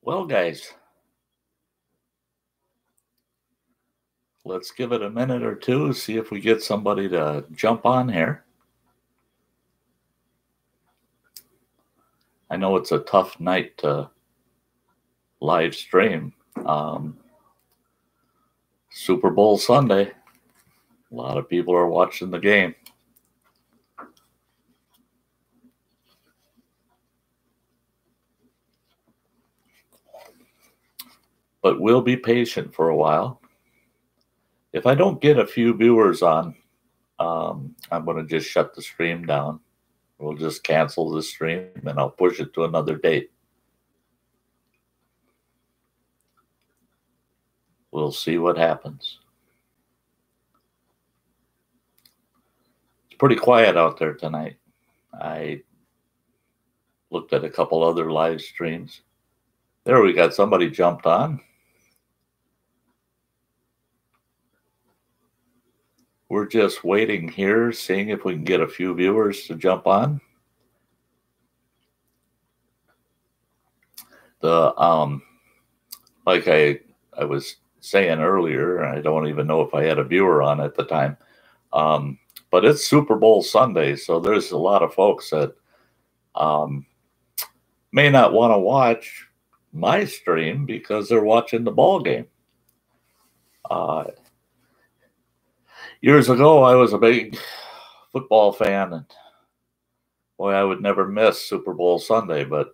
Well, guys, let's give it a minute or two, see if we get somebody to jump on here. I know it's a tough night to live stream. Super Bowl Sunday. A lot of people are watching the game. But we'll be patient for a while. If I don't get a few viewers on, I'm going to just shut the stream down. We'll just cancel the stream and I'll push it to another date. We'll see what happens. It's pretty quiet out there tonight. I looked at a couple other live streams. There we got somebody jumped on. We're just waiting here, seeing if we can get a few viewers to jump on. Like I was saying earlier, I don't even know if I had a viewer on at the time, but it's Super Bowl Sunday, so there's a lot of folks that may not want to watch my stream because they're watching the ball game. Years ago, I was a big football fan, and boy, I would never miss Super Bowl Sunday, but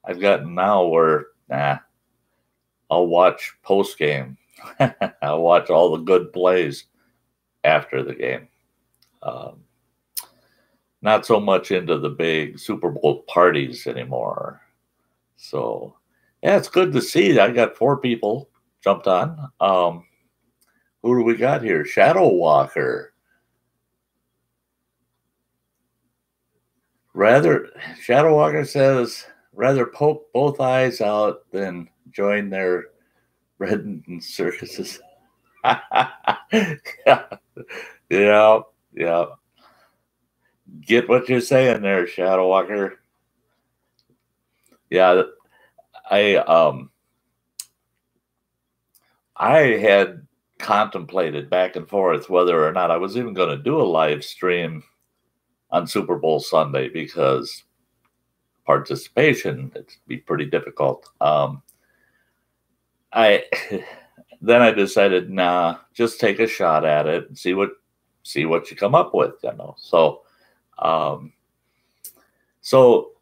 I've gotten now where, I'll watch post game. I'll watch all the good plays after the game. Not so much into the big Super Bowl parties anymore. So, yeah, it's good to see. I got 4 people jumped on. Who do we got here? Shadow Walker. Shadow Walker says, rather poke both eyes out than join their reddened circuses. Yeah. Get what you're saying there, Shadow Walker. Yeah, I had contemplated back and forth whether or not I was even going to do a live stream on Super Bowl Sunday because participation, it'd be pretty difficult. Then I decided, nah, just take a shot at it and see what you come up with, So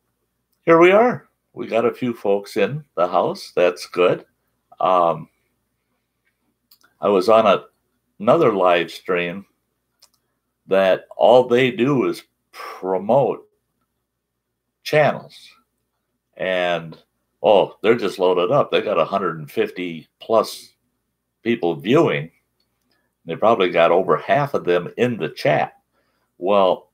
here we are. We got a few folks in the house. That's good. I was on another live stream that all they do is promote channels. And, they're just loaded up. They got 150 plus people viewing. They probably got over half of them in the chat. Well,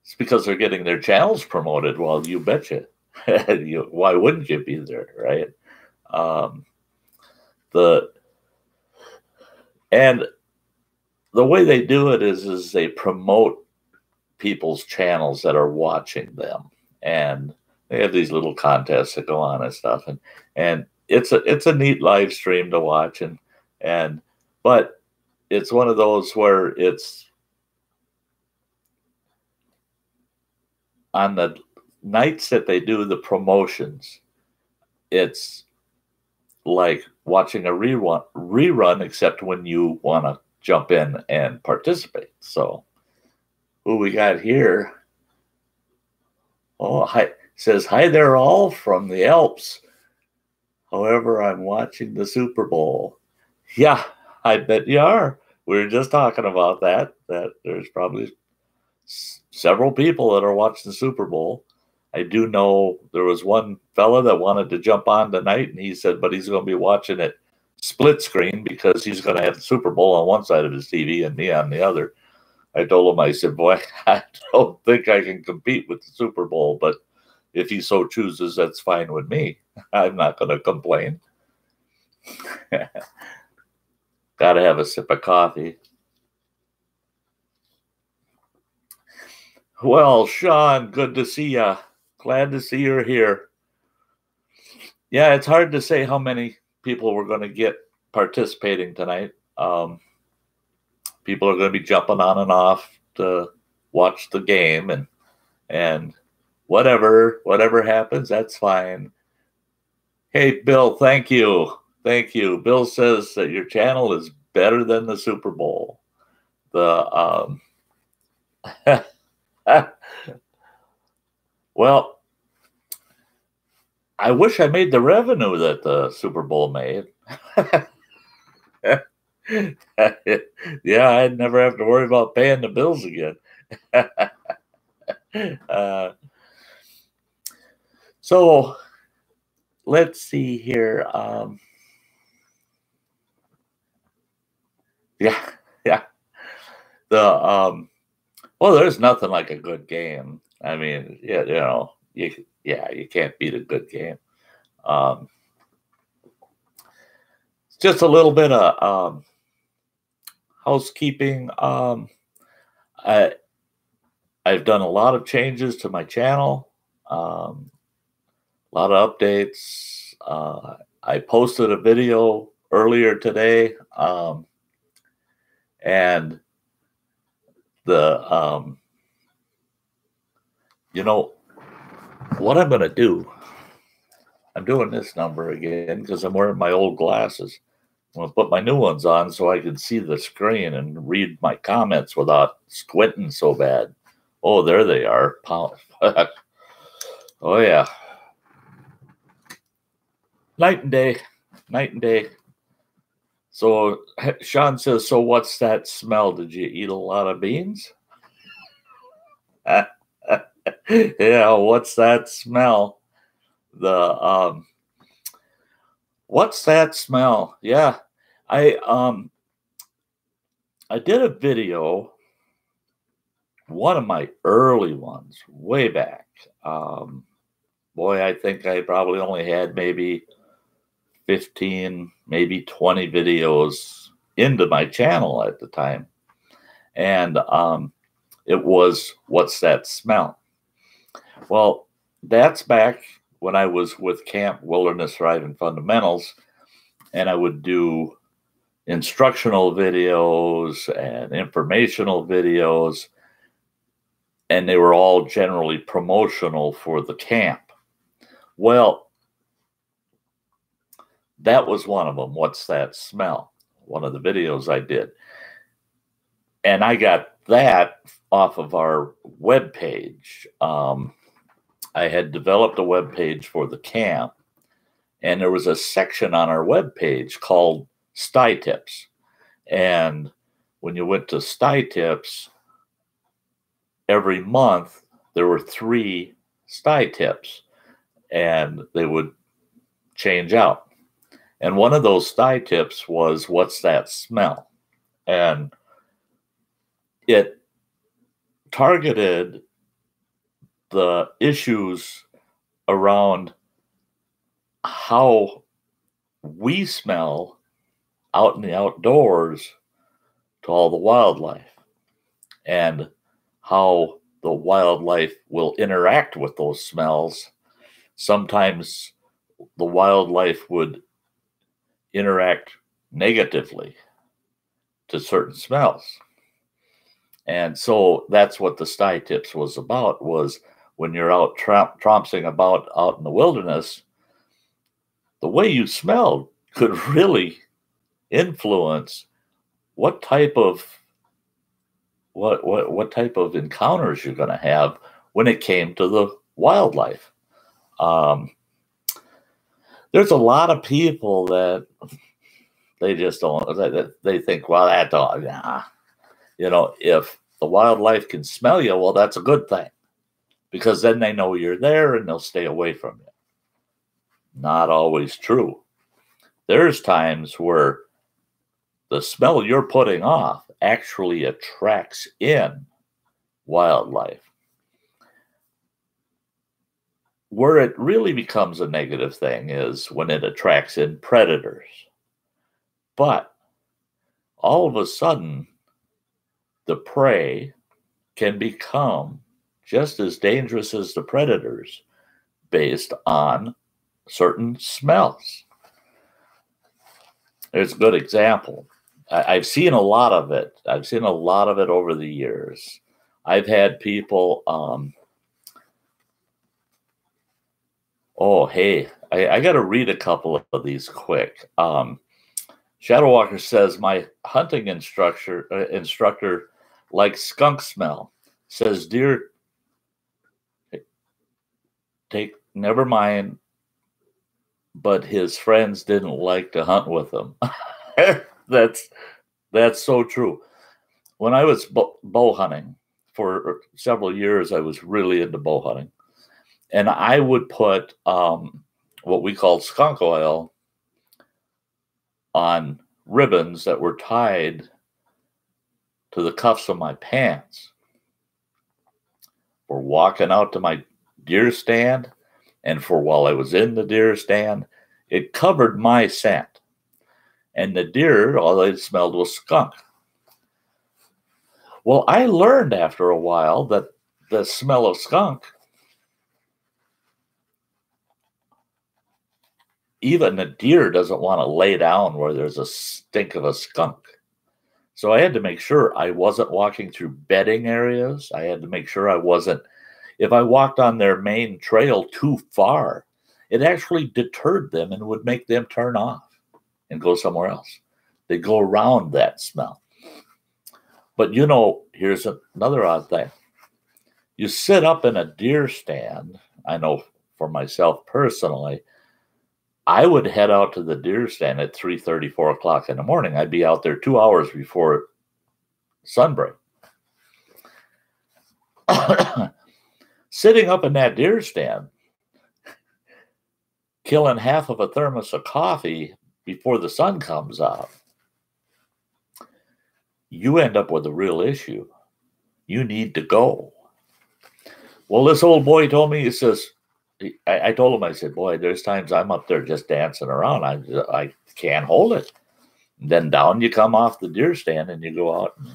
it's because they're getting their channels promoted. Well, you betcha. Why wouldn't you be there, right? And the way they do it is they promote people's channels that are watching them, and they have these little contests that go on and stuff, and it's a neat live stream to watch, but it's one of those where it's on the nights that they do the promotions, it's like watching a rerun, except when you want to jump in and participate. So who we got here? Hi, says, hi there all from the Alps. However, I'm watching the Super Bowl. Yeah, I bet you are. We were just talking about that there's probably several people that are watching the Super Bowl. I do know there was one fella that wanted to jump on tonight, and he said, but he's going to be watching it split screen because he's going to have the Super Bowl on one side of his TV and me on the other. I told him, I said, boy, I don't think I can compete with the Super Bowl, but if he so chooses, that's fine with me. I'm not going to complain. Got to have a sip of coffee. Well, Sean, good to see ya. Glad to see you're here. yeah, it's hard to say how many people we're going to get participating tonight. People are going to be jumping on and off to watch the game, and whatever happens, that's fine. Hey, Bill, thank you. Thank you. Bill says that your channel is better than the Super Bowl. The well, I wish I made the revenue that the Super Bowl made. Yeah, I'd never have to worry about paying the bills again. So let's see here. Yeah. The well, there's nothing like a good game. I mean, yeah, you can't beat a good game. Just a little bit of housekeeping. I've done a lot of changes to my channel, a lot of updates. I posted a video earlier today, and the what I'm going to do. I'm doing this number again because I'm wearing my old glasses. I'm going to put my new ones on so I can see the screen and read my comments without squinting so bad. Oh, there they are. Oh, yeah. Night and day. Night and day. So Sean says, so what's that smell? Did you eat a lot of beans? Yeah, what's that smell? What's that smell? Yeah. I did a video, one of my early ones, way back. Boy, I think I probably only had maybe 15, maybe 20 videos into my channel at the time. And it was, what's that smell? Well, that's back when I was with Camp Wilderness Thriving Fundamentals, and I would do instructional videos and informational videos, and they were all generally promotional for the camp. Well, that was one of them. What's that smell? One of the videos I did. And I got that off of our webpage. I had developed a webpage for the camp, and there was a section on our webpage called Sty Tips. And when you went to Sty Tips, every month there were 3 Sty Tips, and they would change out. And one of those Sty Tips was, what's that smell? And it targeted the issues around how we smell out in the outdoors to all the wildlife, and how the wildlife will interact with those smells. Sometimes the wildlife would interact negatively to certain smells. And so that's what the Sty Tips was about, was when you're out trompsing about out in the wilderness, the way you smelled could really influence what type of encounters you're going to have when it came to the wildlife. There's a lot of people that they just don't. They think, well, that dog, nah. If the wildlife can smell you, well, that's a good thing, because then they know you're there and they'll stay away from you. Not always true. There's times where the smell you're putting off actually attracts in wildlife. Where it really becomes a negative thing is when it attracts in predators. But all of a sudden, the prey can become just as dangerous as the predators based on certain smells. There's a good example. I've seen a lot of it. I've seen a lot of it over the years. I've had people, oh, hey, I got to read a couple of these quick. Shadow Walker says, my hunting instructor likes skunk smell. Says, deer, never mind, but his friends didn't like to hunt with him. That's so true. When I was bow hunting for several years, I was really into bow hunting. And I would put what we called skunk oil on ribbons that were tied to the cuffs of my pants for walking out to my deer stand and for while I was in the deer stand. It covered my scent. And the deer, all they smelled was skunk. Well, I learned after a while that the smell of skunk, even a deer doesn't want to lay down where there's a stink of a skunk. So I had to make sure I wasn't walking through bedding areas. I had to make sure I wasn't, if I walked on their main trail too far, it actually deterred them and would make them turn off and go somewhere else. They go around that smell. But you know, here's another odd thing. You sit up in a deer stand. I know for myself personally, I would head out to the deer stand at 3:30, 4 o'clock in the morning. I'd be out there 2 hours before sunbreak. Sitting up in that deer stand, killing half of a thermos of coffee before the sun comes out, you end up with a real issue. You need to go. Well, this old boy told me, he says, I told him, I said, boy, there's times I'm up there just dancing around. I can't hold it. And then down you come off the deer stand and you go out and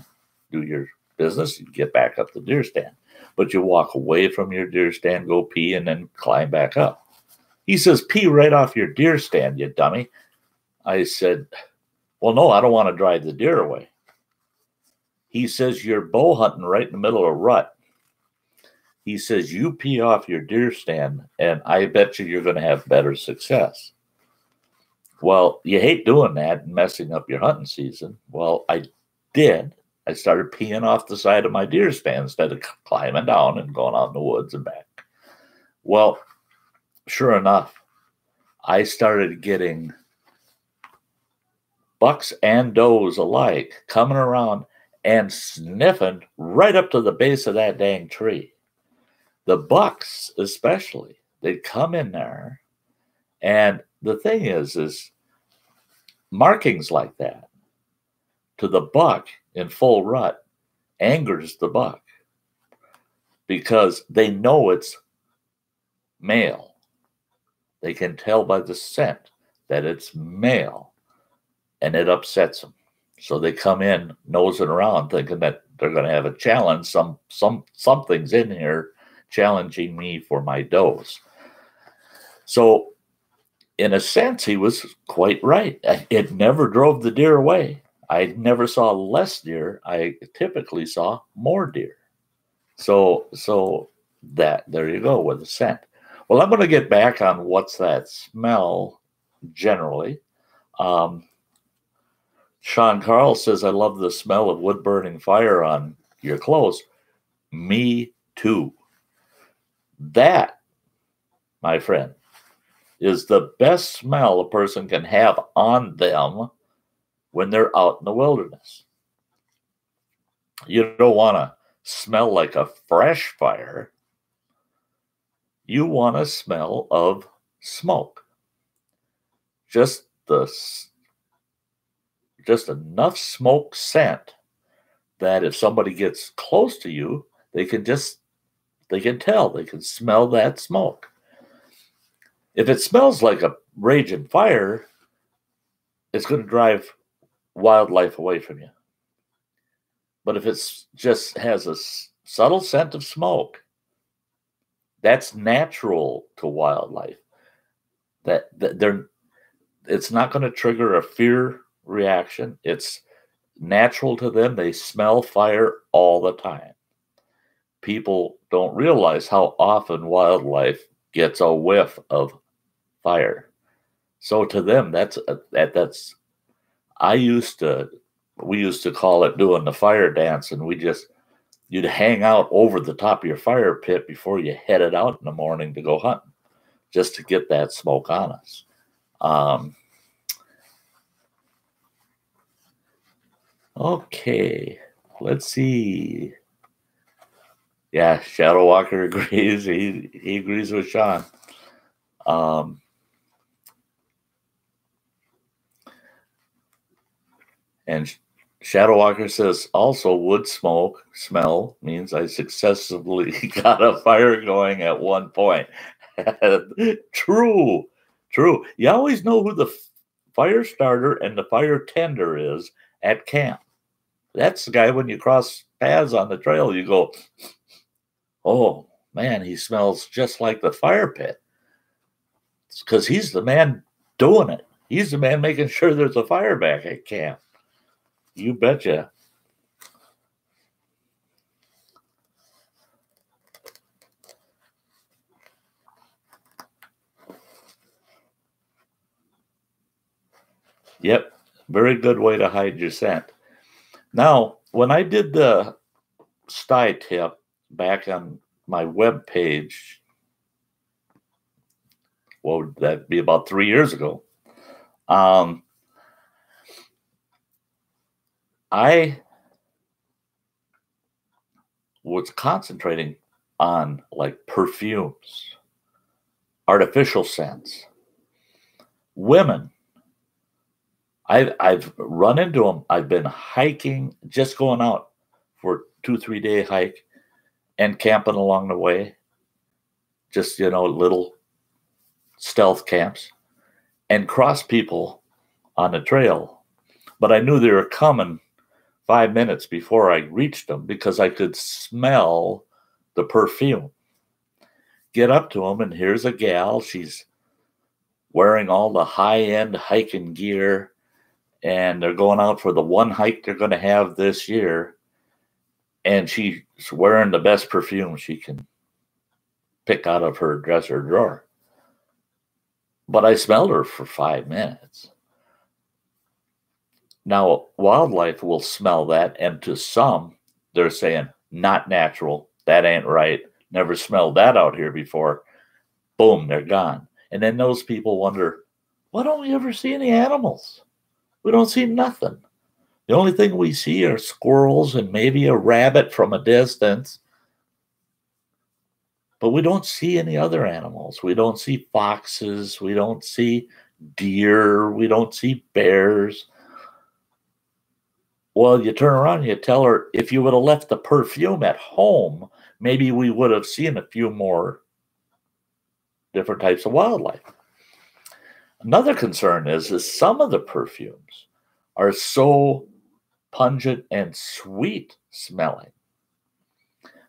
do your business. You get back up the deer stand. But you walk away from your deer stand, go pee, and then climb back up. He says, pee right off your deer stand, you dummy. I said, well, no, I don't want to drive the deer away. He says, you're bow hunting right in the middle of a rut. He says, you pee off your deer stand, and I bet you're going to have better success. Well, you hate doing that and messing up your hunting season. Well, I did. I started peeing off the side of my deer stand instead of climbing down and going out in the woods and back. Well, sure enough, I started getting bucks and does alike coming around and sniffing right up to the base of that dang tree. The bucks especially, they'd come in there. And the thing is markings like that to the buck in full rut angers the buck because they know it's male. They can tell by the scent that it's male, and it upsets them. So they come in nosing around thinking that they're going to have a challenge. Something's in here challenging me for my does. So in a sense, he was quite right. It never drove the deer away. I never saw less deer. I typically saw more deer. So there you go with the scent. Well, I'm going to get back on what's that smell generally. Sean Carl says, I love the smell of wood burning fire on your clothes. Me too. That, my friend, is the best smell a person can have on them when they're out in the wilderness. You don't want to smell like a fresh fire. You want to smell of smoke. Just enough smoke scent that if somebody gets close to you, they can tell, they can smell that smoke. If it smells like a raging fire, it's going to drive wildlife away from you. But if it's just has a subtle scent of smoke, that's natural to wildlife. it's not going to trigger a fear reaction. It's natural to them. They smell fire all the time. People don't realize how often wildlife gets a whiff of fire. So to them, we used to call it doing the fire dance, and you'd hang out over the top of your fire pit before you headed out in the morning to go hunting, just to get that smoke on us. Okay, let's see. Yeah, Shadow Walker agrees. He agrees with Sean. And Shadow Walker says, also wood smoke smell means I successfully got a fire going at one point. True. You always know who the fire starter and the fire tender is at camp. That's the guy when you cross paths on the trail, you go, oh, man, he smells just like the fire pit. It's because he's the man doing it. He's the man making sure there's a fire back at camp. You betcha. Yep, very good way to hide your scent. Now, when I did the sty tip back on my web page, what would that be, about 3 years ago? I was concentrating on like perfumes, artificial scents, women. I've run into them. I've been hiking, just going out for 2-3 day hike and camping along the way. Just, little stealth camps, and cross people on the trail. But I knew they were coming 5 minutes before I reached them because I could smell the perfume. Get up to them, and here's a gal. She's wearing all the high-end hiking gear, and they're going out for the one hike they're going to have this year, and she's wearing the best perfume she can pick out of her dresser drawer. But I smelled her for 5 minutes. Now, wildlife will smell that, and to some, they're saying, not natural, that ain't right, never smelled that out here before. Boom, they're gone. And then those people wonder, why don't we ever see any animals? We don't see nothing. The only thing we see are squirrels and maybe a rabbit from a distance. But we don't see any other animals. We don't see foxes. We don't see deer. We don't see bears. Well, you turn around and you tell her, if you would have left the perfume at home, maybe we would have seen a few more different types of wildlife. Another concern is some of the perfumes are so pungent and sweet smelling.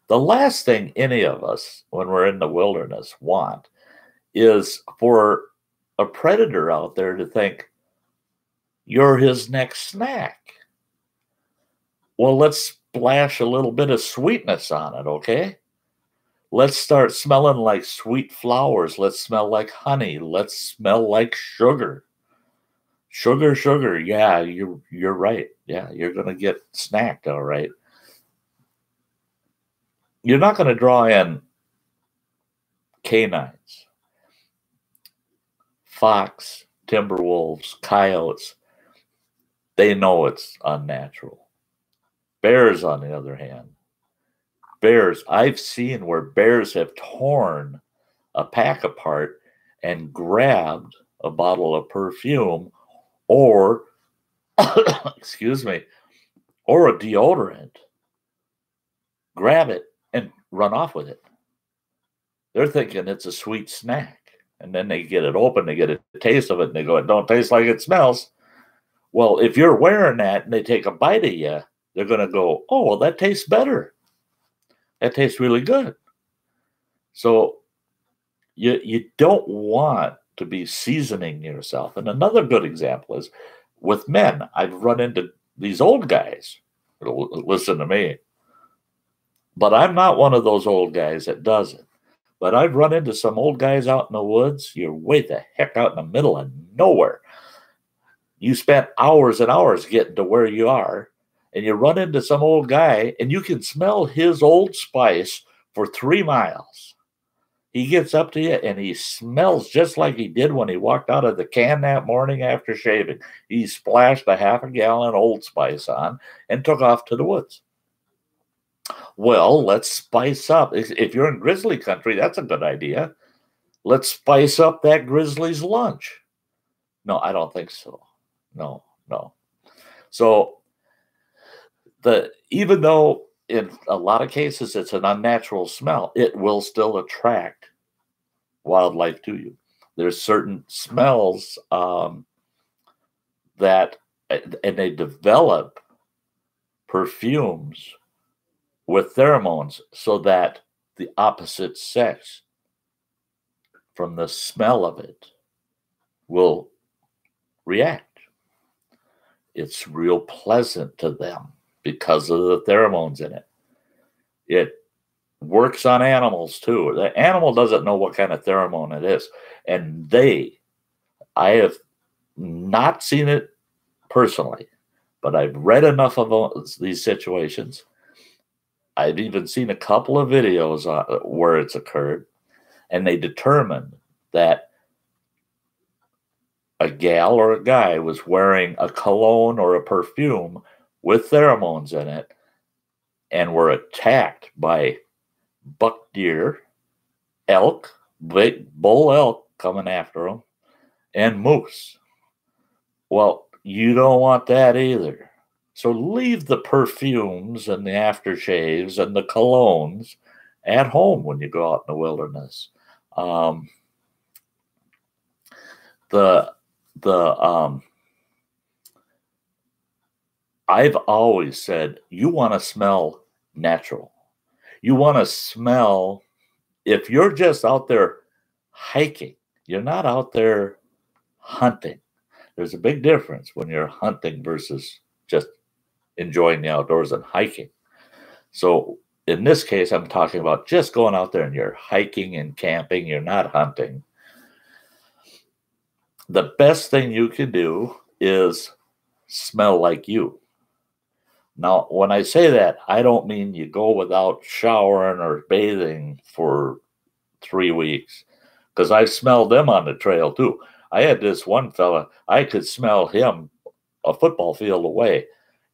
The last thing any of us, when we're in the wilderness, want is for a predator out there to think, you're his next snack. Well, let's splash a little bit of sweetness on it, okay? Let's start smelling like sweet flowers. Let's smell like honey. Let's smell like sugar. Sugar. Yeah, you're right. Yeah, you're going to get snacked, all right. You're not going to draw in canines, fox, timber wolves, coyotes. They know it's unnatural. Bears, on the other hand, I've seen where bears have torn a pack apart and grabbed a bottle of perfume or, excuse me, or a deodorant, grab it and run off with it. They're thinking it's a sweet snack. And then they get it open, they get a taste of it, and they go, it don't taste like it smells. Well, if you're wearing that and they take a bite of you, they're going to go, oh, well, that tastes better. That tastes really good. So you don't want to be seasoning yourself. And another good example is with men. I've run into these old guys. Listen to me. But I'm not one of those old guys that does it. But I've run into some old guys out in the woods. You're way the heck out in the middle of nowhere. You spent hours and hours getting to where you are, and you run into some old guy, and you can smell his Old Spice for 3 miles. He gets up to you, and he smells just like he did when he walked out of the can that morning after shaving. He splashed a half a gallon Old Spice on and took off to the woods. Well, let's spice up. If you're in grizzly country, that's a good idea. Let's spice up that grizzly's lunch. No, I don't think so. No. So even though in a lot of cases it's an unnatural smell, it will still attract wildlife to you. There's certain smells that, and they develop perfumes with pheromones so that the opposite sex, from the smell of it, will react. It's real pleasant to them because of the pheromones in it. It works on animals too. The animal doesn't know what kind of pheromone it is. And I have not seen it personally, but I've read enough of these situations. I've even seen a couple of videos where it's occurred, and they determined that a gal or a guy was wearing a cologne or a perfume with pheromones in it and were attacked by buck deer, elk, big bull elk coming after them, and moose. Well, you don't want that either. So leave the perfumes and the aftershaves and the colognes at home when you go out in the wilderness. I've always said you want to smell natural. You want to smell, if you're just out there hiking, you're not out there hunting. There's a big difference when you're hunting versus just enjoying the outdoors and hiking. So in this case, I'm talking about just going out there and you're hiking and camping. You're not hunting. The best thing you can do is smell like you. Now, when I say that, I don't mean you go without showering or bathing for 3 weeks, because I smelled them on the trail too. I had this one fella, I could smell him a football field away.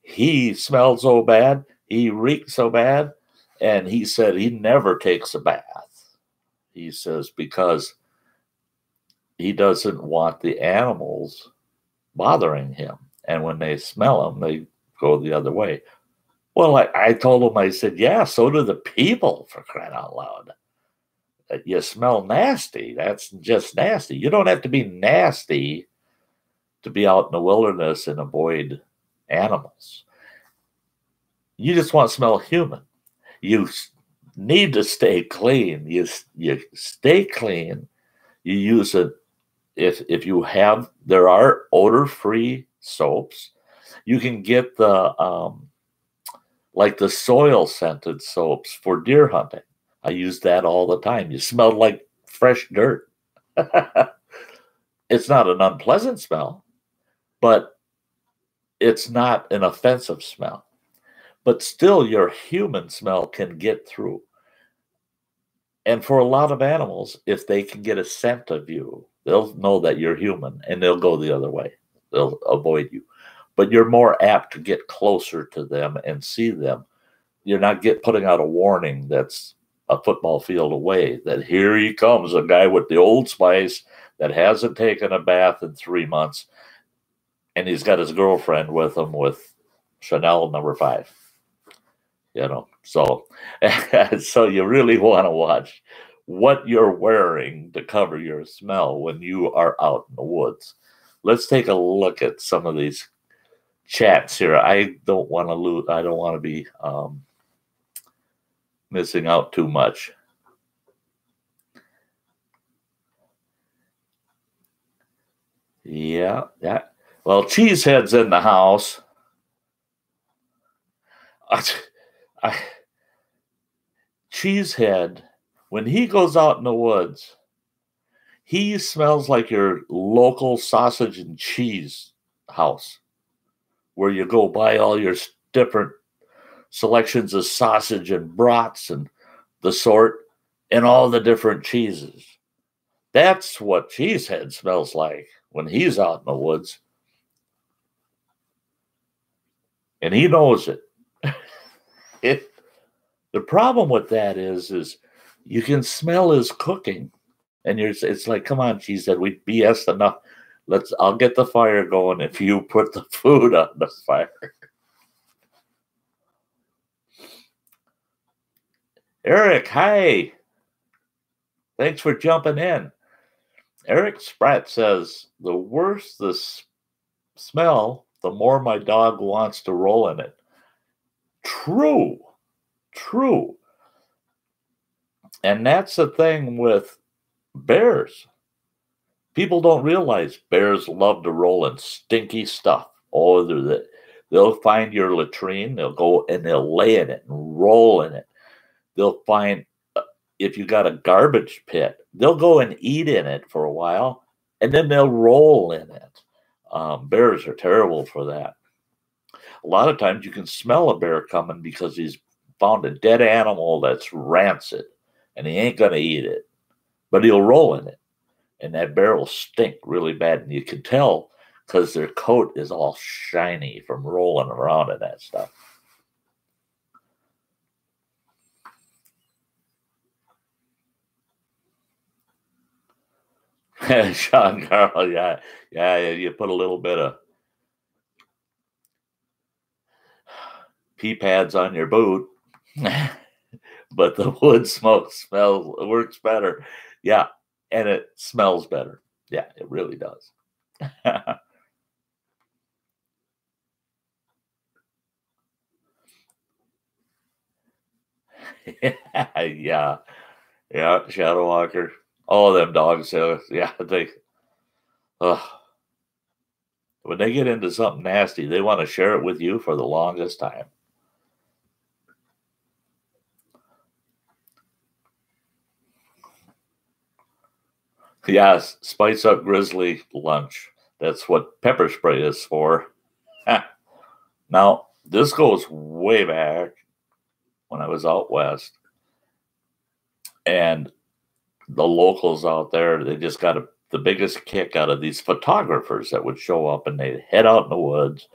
He smelled so bad, he reeked so bad, and he said he never takes a bath. He says because he doesn't want the animals bothering him. And when they smell him, they go the other way. Well, I told him, I said, yeah, so do the people, for crying out loud. You smell nasty. That's just nasty. You don't have to be nasty to be out in the wilderness and avoid animals. You just want to smell human. You need to stay clean. You stay clean. You use it. If you have, there are odor-free soaps. You can get the like the soil scented soaps for deer hunting. I use that all the time. You smell like fresh dirt. It's not an unpleasant smell, but it's not an offensive smell. But still, your human smell can get through. And for a lot of animals, if they can get a scent of you, they'll know that you're human and they'll go the other way. They'll avoid you. But you're more apt to get closer to them and see them. You're not putting out a warning that's a football field away, that here he comes, a guy with the Old Spice that hasn't taken a bath in 3 months, and he's got his girlfriend with him with Chanel No. 5. You know, so so you really want to watch what you're wearing to cover your smell when you are out in the woods. Let's take a look at some of these chats here. I don't want to lose. I don't want to be missing out too much. Yeah, yeah. Well, Cheesehead's in the house. I, Cheesehead, when he goes out in the woods, he smells like your local sausage and cheese house, where you go buy all your different selections of sausage and brats and the sort and all the different cheeses. That's what Cheesehead smells like when he's out in the woods. And he knows it. The problem with that is you can smell his cooking. And it's like, come on, Cheesehead, we BS enough. I'll get the fire going if you put the food on the fire. Eric, hi. Thanks for jumping in. Eric Spratt says, the worse the smell, the more my dog wants to roll in it. True. And that's the thing with bears. People don't realize bears love to roll in stinky stuff. Oh, they'll find your latrine, they'll go and they'll lay in it and roll in it. They'll find, if you got a garbage pit, they'll go and eat in it for a while, and then they'll roll in it. Bears are terrible for that. A lot of times you can smell a bear coming because he's found a dead animal that's rancid, and he ain't going to eat it, but he'll roll in it. And that bear will stink really bad. And you can tell because their coat is all shiny from rolling around in that stuff. Sean Carl, yeah, you put a little bit of pea pads on your boot, but the wood smoke works better. Yeah, and it smells better. Yeah, it really does. yeah, Shadow Walker. All of them dogs, yeah, when they get into something nasty, they want to share it with you for the longest time. Yes, spice up grizzly lunch. That's what pepper spray is for. Now, this goes way back when I was out west. And the locals out there, they just got the biggest kick out of these photographers that would show up and they'd head out in the woods.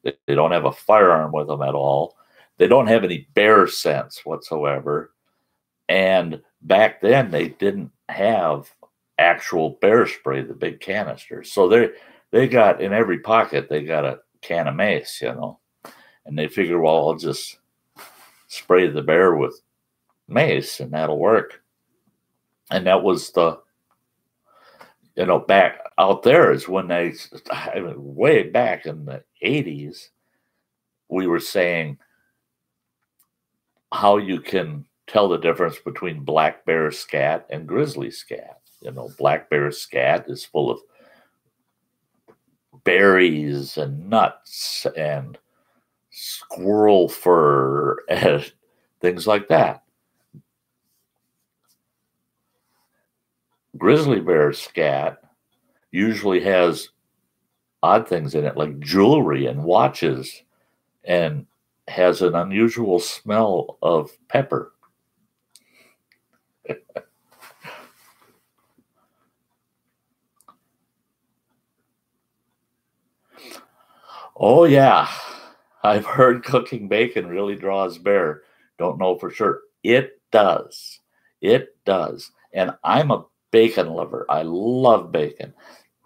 They don't have a firearm with them at all. They don't have any bear sense whatsoever. And back then, they didn't have actual bear spray, the big canisters. So they got in every pocket, they got a can of mace, and they figure, well, I'll just spray the bear with mace and that'll work. And that was back out there is when way back in the 80s, we were saying how you can tell the difference between black bear scat and grizzly scat. Black bear scat is full of berries and nuts and squirrel fur and things like that. Grizzly bear scat usually has odd things in it, like jewelry and watches, and has an unusual smell of pepper. Oh, yeah. I've heard cooking bacon really draws bear. Don't know for sure. It does. It does. And I'm a bacon lover. I love bacon.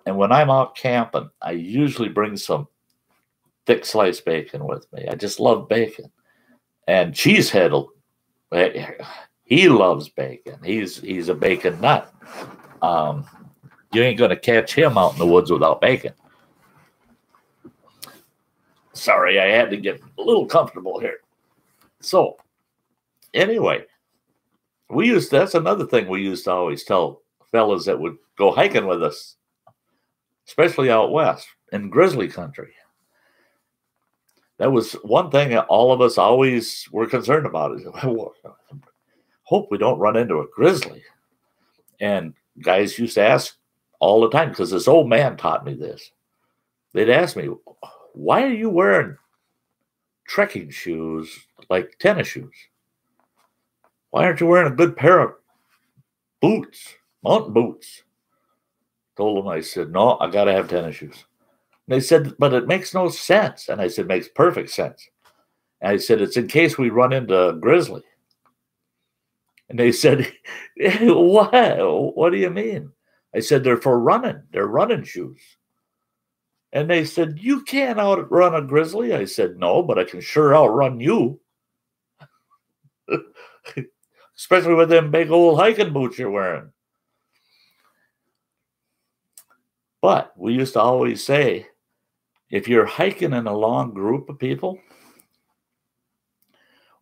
And when I'm out camping, I usually bring some thick sliced bacon with me. I just love bacon. And Cheesehead, he loves bacon. He's a bacon nut. You ain't going to catch him out in the woods without bacon. Sorry, I had to get a little comfortable here. So, anyway, that's another thing we used to always tell fellas that would go hiking with us. especially out west in grizzly country. That was one thing that all of us always were concerned about is, hope we don't run into a grizzly. And guys used to ask all the time, because this old man taught me this. They'd ask me, why are you wearing trekking shoes like tennis shoes? Why aren't you wearing a good pair of boots, mountain boots? Told them, I said, no, I got to have tennis shoes. And they said, but it makes no sense. And I said, makes perfect sense. And I said, it's in case we run into a grizzly. And they said, what? What do you mean? I said, they're for running. They're running shoes. And they said, you can't outrun a grizzly. I said, no, but I can sure outrun you. Especially with them big old hiking boots you're wearing. But we used to always say, if you're hiking in a long group of people,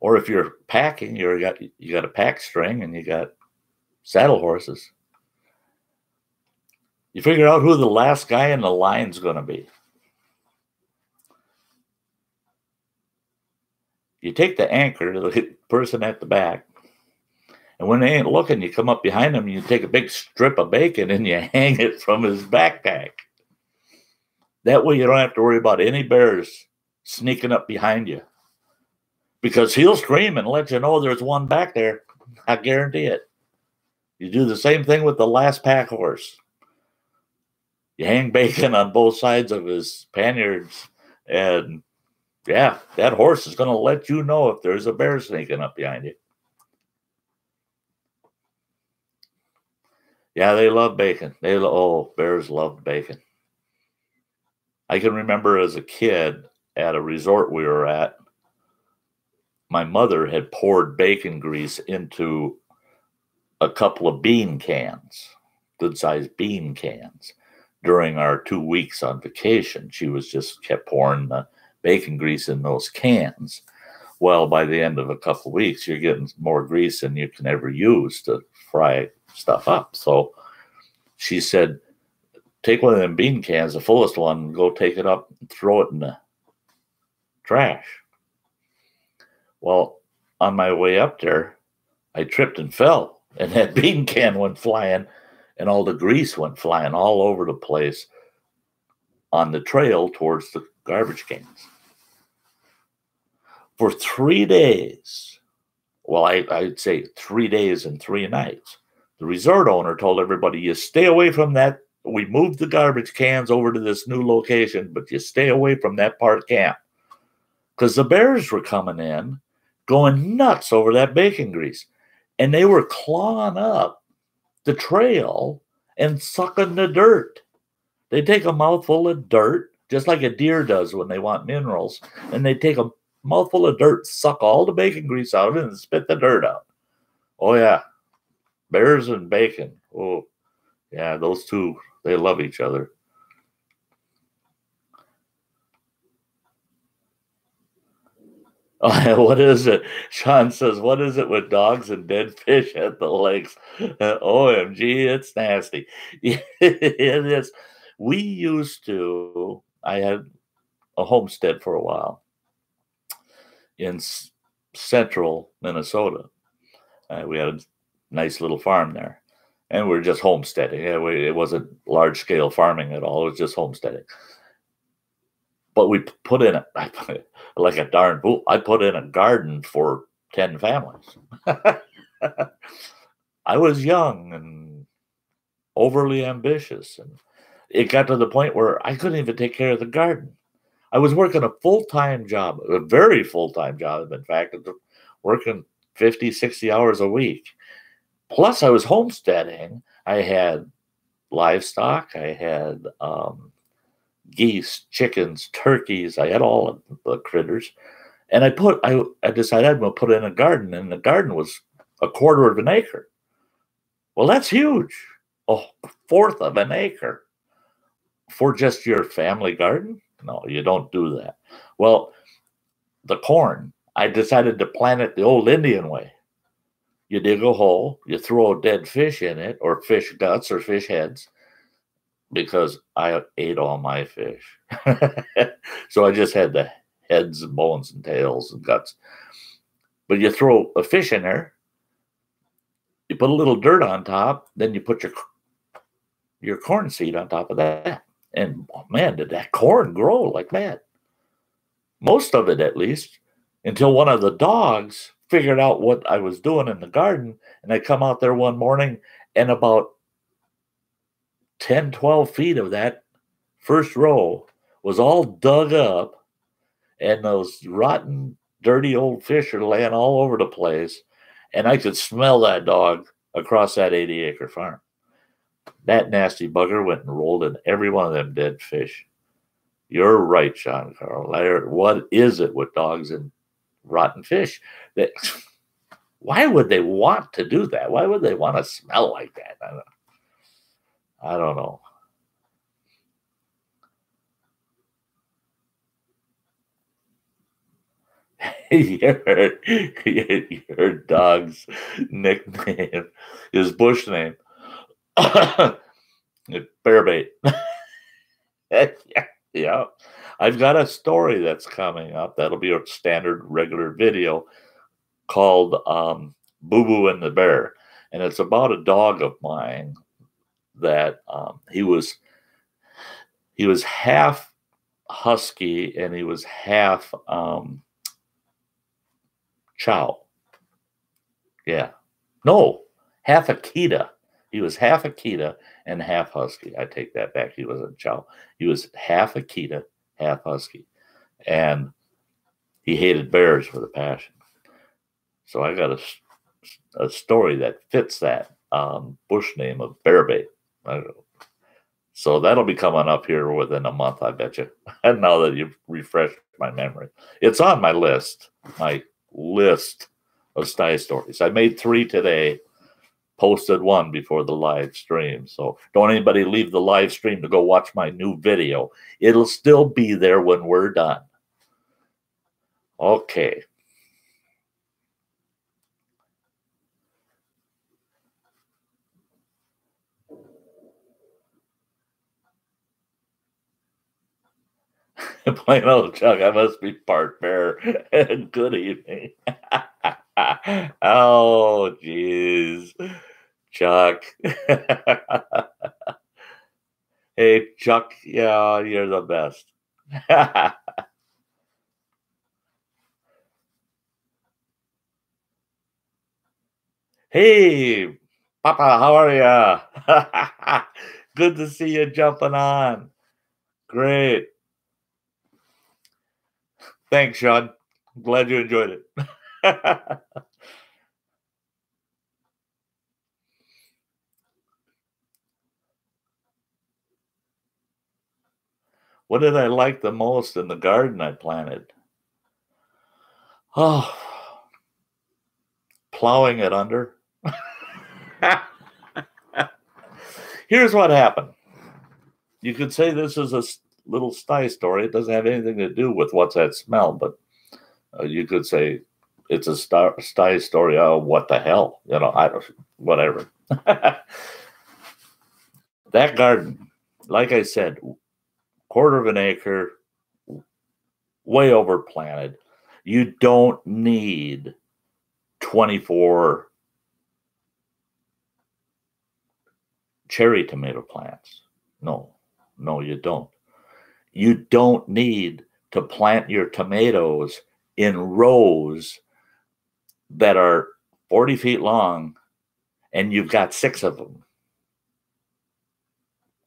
or if you're packing, you got a pack string and you got saddle horses, you figure out who the last guy in the line's going to be. You take the anchor to the person at the back, and when they ain't looking, you come up behind them and you take a big strip of bacon and you hang it from his backpack. That way you don't have to worry about any bears sneaking up behind you, because he'll scream and let you know there's one back there. I guarantee it. You do the same thing with the last pack horse. You hang bacon on both sides of his panniers, and yeah, that horse is going to let you know if there's a bear sneaking up behind you. Yeah, they love bacon. Bears love bacon. I can remember as a kid at a resort we were at, my mother had poured bacon grease into a couple of bean cans, good-sized bean cans, during our 2 weeks on vacation. She was just kept pouring the bacon grease in those cans. Well, by the end of a couple of weeks, you're getting more grease than you can ever use to fry stuff up. So she said, take one of them bean cans, the fullest one, and go take it up and throw it in the trash. Well, on my way up there, I tripped and fell, and that bean can went flying, and all the grease went flying all over the place on the trail towards the garbage cans. For 3 days, well, I'd say 3 days and 3 nights, the resort owner told everybody, you stay away from that. We moved the garbage cans over to this new location, but you stay away from that part of camp. Because the bears were coming in, going nuts over that bacon grease. And they were clawing up the trail and sucking the dirt. They take a mouthful of dirt, just like a deer does when they want minerals, and they take a mouthful of dirt, suck all the bacon grease out of it, and spit the dirt out. Oh, yeah. Bears and bacon. Oh, yeah, those two, they love each other. Oh, what is it? Sean says, what is it with dogs and dead fish at the lakes? OMG, it's nasty. It is. I had a homestead for a while in central Minnesota. We had a nice little farm there, and we were just homesteading. It wasn't large-scale farming at all. It was just homesteading. But we put in like a darn fool, I put in a garden for 10 families. I was young and overly ambitious, and it got to the point where I couldn't even take care of the garden. I was working a full-time job, a very full-time job, in fact, working 50, 60 hours a week. Plus, I was homesteading. I had livestock. I had geese, chickens, turkeys. I had all of the critters. And I decided I'm going to put in a garden, and the garden was 1/4 of an acre. Well, that's huge. A 1/4 of an acre for just your family garden? No, you don't do that. Well, the corn, I decided to plant it the old Indian way. You dig a hole, you throw a dead fish in it, or fish guts or fish heads, because I ate all my fish. So I just had the heads and bones and tails and guts. But you throw a fish in there, you put a little dirt on top, then you put your corn seed on top of that. And oh man, did that corn grow like mad. Most of it, at least, until one of the dogs figured out what I was doing in the garden. And I come out there one morning, and about 10, 12 feet of that first row was all dug up, and those rotten, dirty old fish are laying all over the place. And I could smell that dog across that 80-acre farm. That nasty bugger went and rolled in every one of them dead fish. You're right, Sean Carl. What is it with dogs and rotten fish? Why would they want to do that? Why would they want to smell like that? I don't know. Your dog's nickname, his bush name, Bearbait. Yeah. I've got a story that's coming up. That'll be a standard regular video called Boo Boo and the Bear. And it's about a dog of mine that he was half husky and he was half chow. Yeah. No, half Akita. He was half Akita and half husky. I take that back. He wasn't chow. He was half Akita, half husky. And he hated bears with a passion. So I got a story that fits that bush name of Bearbait. So that'll be coming up here within a month, I bet you. And now that you've refreshed my memory, it's on my list of sty stories. I made 3 today, posted 1 before the live stream. So don't anybody leave the live stream to go watch my new video. It'll still be there when we're done. Okay. Plain old Chuck, I must be part bear. Good evening. Oh, jeez. Chuck. Hey, Chuck. Yeah, you're the best. Hey, Papa, how are you? Good to see you jumping on. Great. Thanks, Sean. I'm glad you enjoyed it. What did I like the most in the garden I planted? Oh, plowing it under. Here's what happened. You could say this is a little sty story. It doesn't have anything to do with what's that smell, but you could say it's a sty story. Oh, what the hell? You know, whatever. That garden, like I said, 1/4 of an acre, way overplanted. You don't need 24 cherry tomato plants. No, you don't. You don't need to plant your tomatoes in rows that are 40 feet long and you've got 6 of them.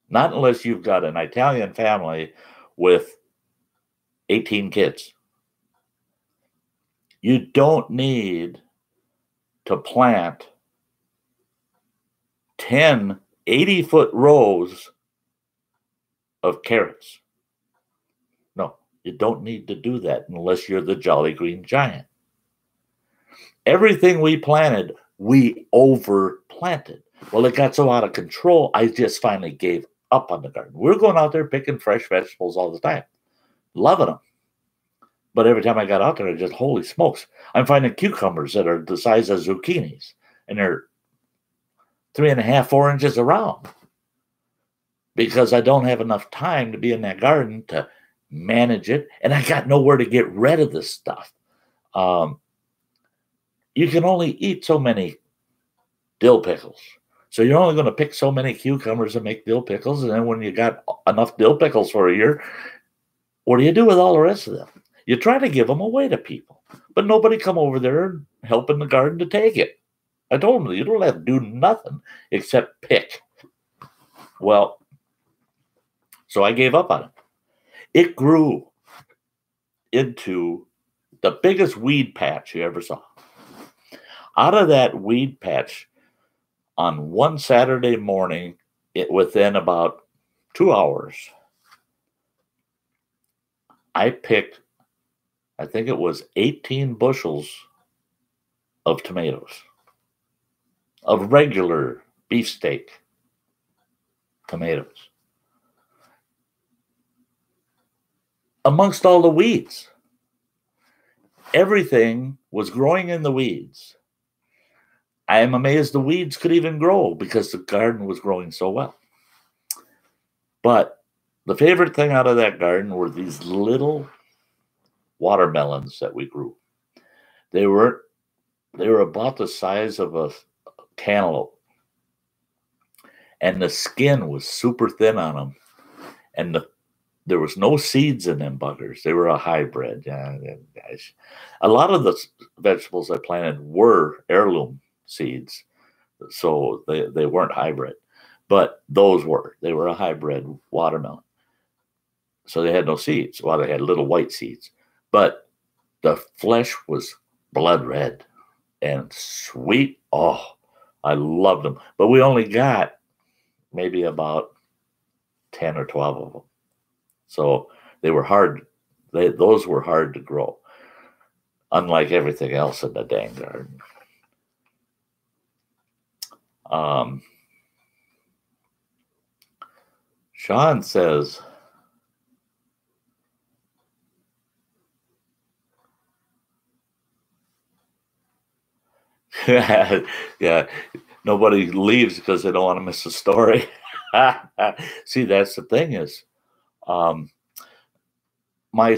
Not unless you've got an Italian family with 18 kids. You don't need to plant 10 80-foot rows of carrots. No, you don't need to do that unless you're the Jolly Green Giant. Everything we planted, we overplanted. Well, it got so out of control, I just finally gave up on the garden. We're going out there picking fresh vegetables all the time, loving them. But every time I got out there, I just, holy smokes, I'm finding cucumbers that are the size of zucchinis, and they're 3.5, 4 inches around. because I don't have enough time to be in that garden to manage it, and I got nowhere to get rid of this stuff. You can only eat so many dill pickles. So you're only going to pick so many cucumbers and make dill pickles. And then when you got enough dill pickles for a year, what do you do with all the rest of them? You try to give them away to people, but nobody come over there and help in the garden to take it. I told them, you don't have to do nothing except pick. Well, so I gave up on it. It grew into the biggest weed patch you ever saw. Out of that weed patch, on one Saturday morning, within about 2 hours, I picked, I think it was 18 bushels of tomatoes, of regular beefsteak tomatoes, amongst all the weeds. Everything was growing in the weeds. I am amazed the weeds could even grow because the garden was growing so well. But the favorite thing out of that garden were these little watermelons that we grew. They were about the size of a cantaloupe. And the skin was super thin on them. And there was no seeds in them buggers. They were a hybrid. Yeah, guys. A lot of the vegetables I planted were heirloom seeds, so they weren't hybrid, but those were. They were a hybrid watermelon. So they had no seeds. Well, they had little white seeds, but the flesh was blood red and sweet. Oh, I loved them. But we only got maybe about 10 or 12 of them. So they were hard. Those were hard to grow, unlike everything else in the dang garden. Sean says, yeah, nobody leaves because they don't want to miss a story. See, that's the thing is, my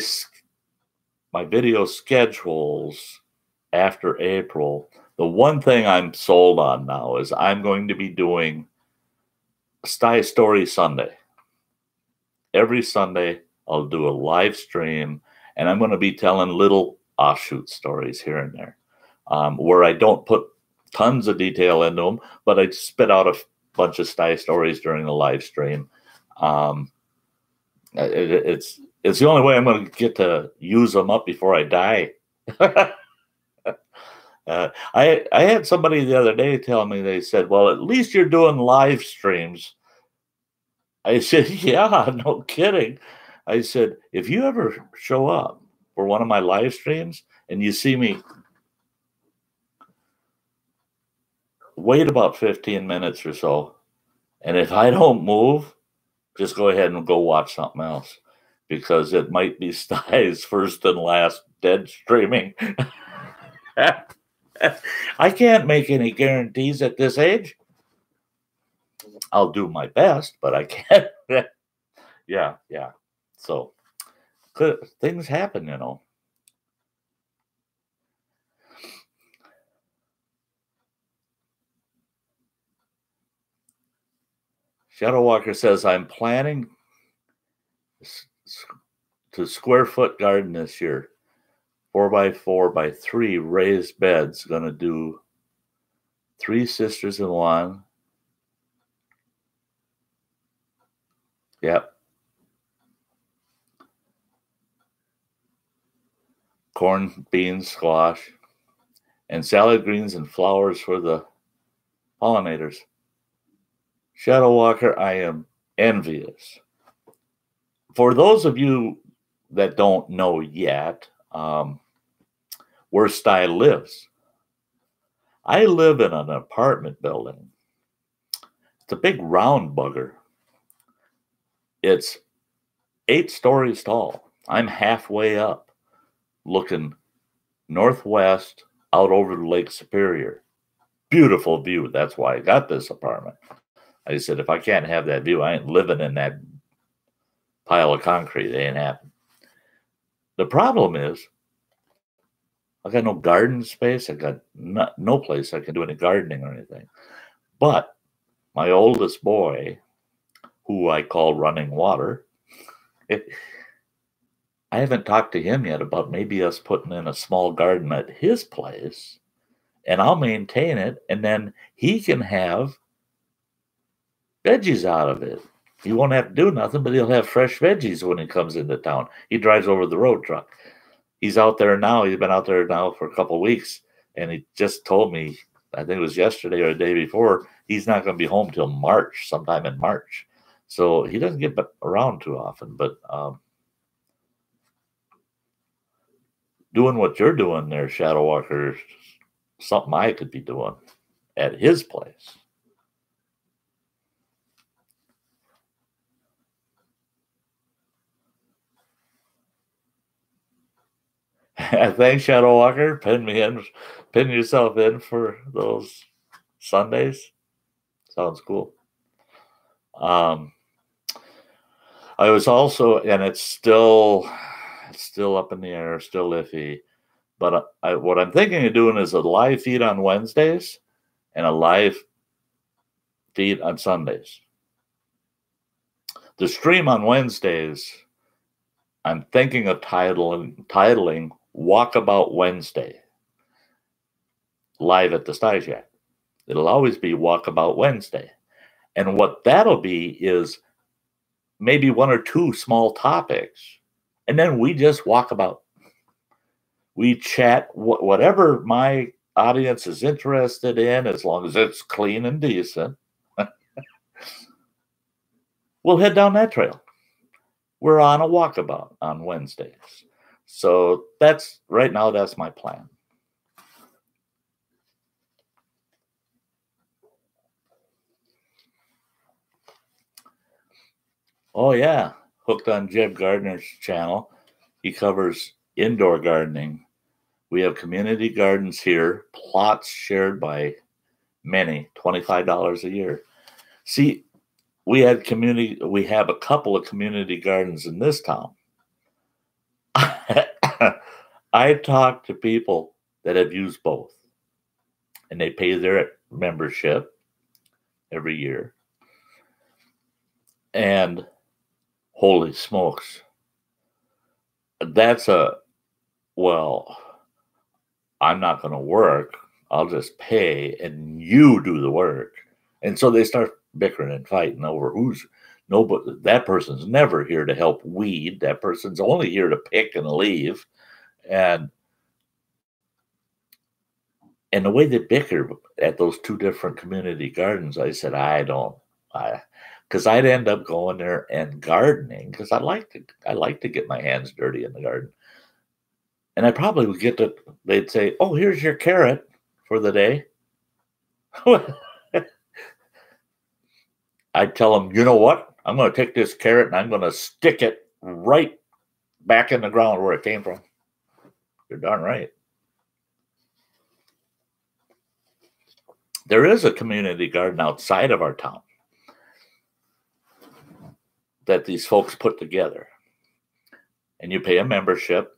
video schedules after April, the one thing I'm sold on now is I'm going to be doing Sty Story Sunday. Every Sunday, I'll do a live stream, and I'm going to be telling little offshoot stories here and there, where I don't put tons of detail into them, but I spit out a bunch of Sty stories during the live stream. It's the only way I'm going to get to use them up before I die. I had somebody the other day tell me, they said, well, at least you're doing live streams. I said, yeah, no kidding. I said, if you ever show up for one of my live streams and you see me, wait about 15 minutes or so. And if I don't move, just go ahead and go watch something else, because it might be Sty's first and last dead streaming. I can't make any guarantees at this age. I'll do my best, but I can't. Yeah. So things happen, you know. Shadow Walker says, I'm planning to square foot garden this year. 4x4x3 raised beds. Gonna do 3 sisters in one. Yep. Corn, beans, squash, and salad greens and flowers for the pollinators. Shadow Walker, I am envious. For those of you that don't know yet, where Sty lives, I live in an apartment building. It's a big round bugger. It's 8 stories tall. I'm halfway up, looking northwest out over Lake Superior. Beautiful view. That's why I got this apartment. I said, if I can't have that view, I ain't living in that pile of concrete. It ain't happening. The problem is, I got no garden space. I got no place I can do any gardening or anything. But my oldest boy, who I call Running Water, I haven't talked to him yet about maybe us putting in a small garden at his place, and I'll maintain it, and then he can have veggies out of it. He won't have to do nothing, but he'll have fresh veggies when he comes into town. He drives over the road truck. He's out there now. He's been out there now for a couple of weeks, and he just told me, I think it was yesterday or the day before, he's not going to be home till March, sometime in March. So he doesn't get around too often, but doing what you're doing there, Shadow Walker, something I could be doing at his place. Thanks, Shadow Walker. Pin yourself in for those Sundays. Sounds cool. I was also, and it's still up in the air, still iffy. But what I'm thinking of doing is a live feed on Wednesdays and a live feed on Sundays. The stream on Wednesdays, I'm thinking of titling Walkabout Wednesday, live at the Sty Shack. It'll always be Walkabout Wednesday. And what that'll be is maybe one or two small topics. And then we just walk about. We chat whatever my audience is interested in, as long as it's clean and decent. We'll head down that trail. We're on a walkabout on Wednesdays. So right now, that's my plan. Oh, yeah. Hooked on Jeb Gardner's channel. He covers indoor gardening. We have community gardens here, plots shared by many, $25 a year. See, we have a couple of community gardens in this town. I talk to people that have used both, and they pay their membership every year. And holy smokes, that's I'm not going to work. I'll just pay and you do the work. And so they start bickering and fighting over that person's never here to help weed. That person's only here to pick and leave. And the way they bicker at those two different community gardens, I said, because I'd end up going there and gardening because I like to get my hands dirty in the garden. And I probably would they'd say, oh, here's your carrot for the day. I'd tell them, you know what? I'm going to take this carrot and I'm going to stick it right back in the ground where it came from. You're darn right. There is a community garden outside of our town that these folks put together. And you pay a membership,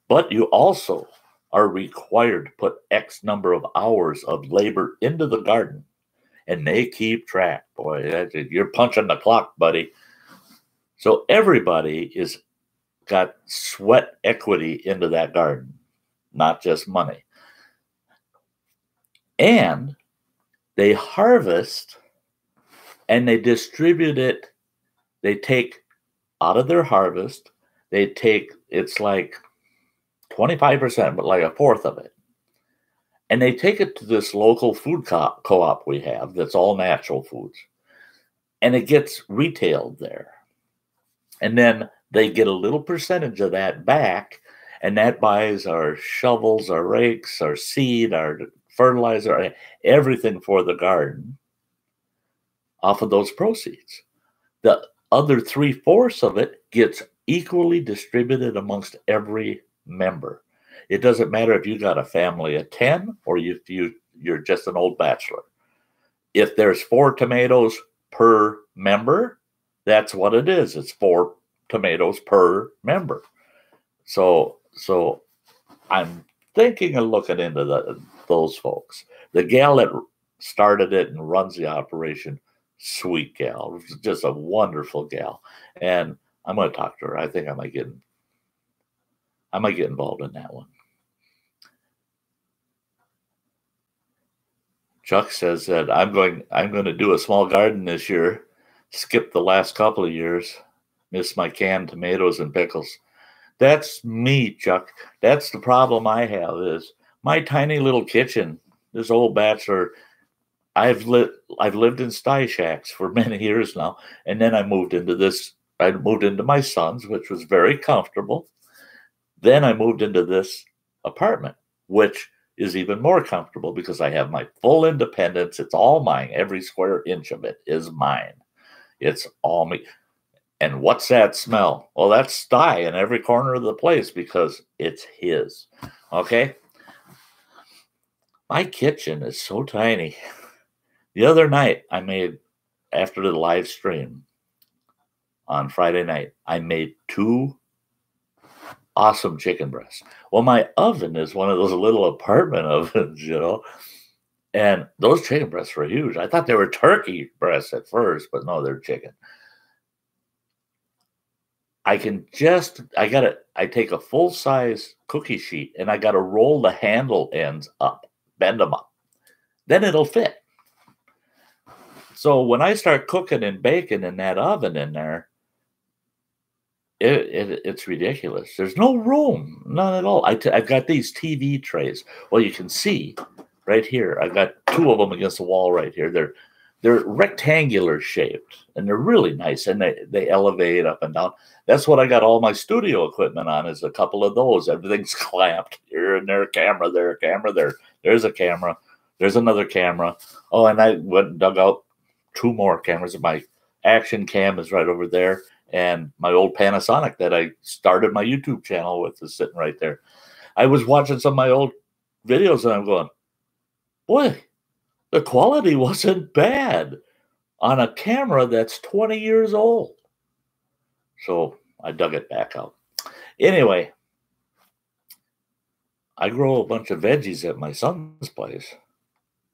but you also are required to put X number of hours of labor into the garden. And they keep track. Boy, you're punching the clock, buddy. So everybody is got sweat equity into that garden, not just money. And they harvest and they distribute it. They take out of their harvest, it's like 25%, but like a fourth of it. And they take it to this local food co-op we have that's all natural foods. And it gets retailed there. And then they get a little percentage of that back, and that buys our shovels, our rakes, our seed, our fertilizer, everything for the garden off of those proceeds. The other 3/4 of it gets equally distributed amongst every member. It doesn't matter if you got a family of 10 or if you're just an old bachelor. If there's 4 tomatoes, per member. That's what it is. It's 4 tomatoes per member. So I'm thinking of looking into those folks. The gal that started it and runs the operation, sweet gal, just a wonderful gal. And I'm going to talk to her. I think I might get involved in that one. Chuck says that I'm going to do a small garden this year. Skip the last couple of years. Miss my canned tomatoes and pickles. That's me, Chuck. That's the problem I have is my tiny little kitchen. This old bachelor, I've lived in sty shacks for many years now, and then I moved into this. I moved into my son's, which was very comfortable. Then I moved into this apartment, which is even more comfortable because I have my full independence. It's all mine. Every square inch of it is mine. It's all me. And what's that smell? Well, that's sty in every corner of the place because it's his. Okay? My kitchen is so tiny. The other night, after the live stream on Friday night, I made 2 awesome chicken breasts. Well, my oven is one of those little apartment ovens, and those chicken breasts were huge. I thought they were turkey breasts at first, but no, they're chicken. I take a full-size cookie sheet and I got to roll the handle ends up, bend them up. Then it'll fit. So when I start cooking and baking in that oven in there, it's ridiculous. There's no room, none at all. I've got these TV trays. Well, you can see right here. I've got 2 of them against the wall right here. They're rectangular shaped, and they're really nice, and they elevate up and down. That's what I got all my studio equipment on, is a couple of those. Everything's clamped here and there, camera there, camera there. There's a camera. There's another camera. Oh, and I went and dug out 2 more cameras. My action cam is right over there, and my old Panasonic that I started my YouTube channel with is sitting right there. I was watching some of my old videos, and I'm going, boy, the quality wasn't bad on a camera that's 20 years old. So I dug it back out. Anyway, I grow a bunch of veggies at my son's place.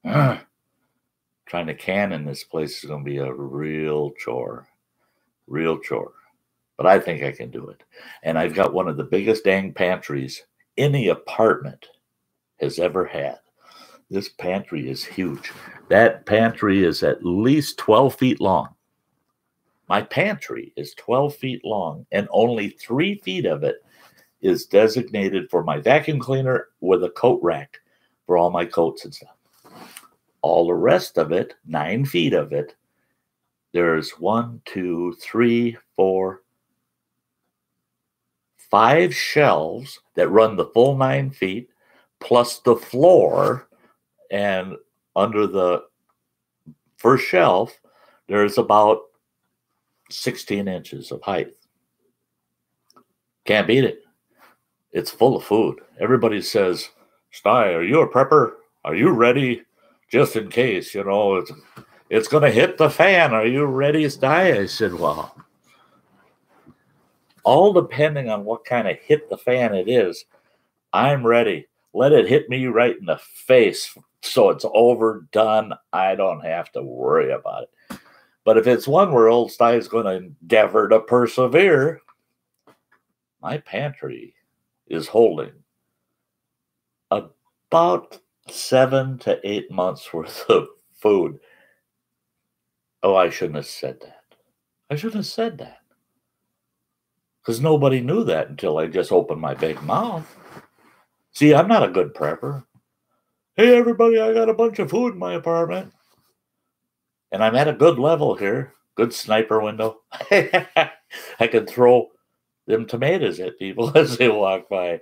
Trying to can in this place is going to be a real chore. Real chore. But I think I can do it. And I've got one of the biggest dang pantries any apartment has ever had. This pantry is huge. That pantry is at least 12 feet long. My pantry is 12 feet long, and only 3 feet of it is designated for my vacuum cleaner with a coat rack for all my coats and stuff. All the rest of it, 9 feet of it, there's 1, 2, 3, 4, 5 shelves that run the full 9 feet, plus the floor. And under the first shelf, there's about 16 inches of height. Can't beat it. It's full of food. Everybody says, Sty, are you a prepper? Are you ready? Just in case, it's going to hit the fan. Are you ready, Sty? I said, well, all depending on what kind of hit the fan it is, I'm ready. Let it hit me right in the face so it's overdone. I don't have to worry about it. But if it's one where old Sty is going to endeavor to persevere, my pantry is holding about 7 to 8 months worth of food. Oh, I shouldn't have said that. I shouldn't have said that. Because nobody knew that until I just opened my big mouth. See, I'm not a good prepper. Hey, everybody, I got a bunch of food in my apartment. And I'm at a good level here. Good sniper window. I can throw them tomatoes at people as they walk by.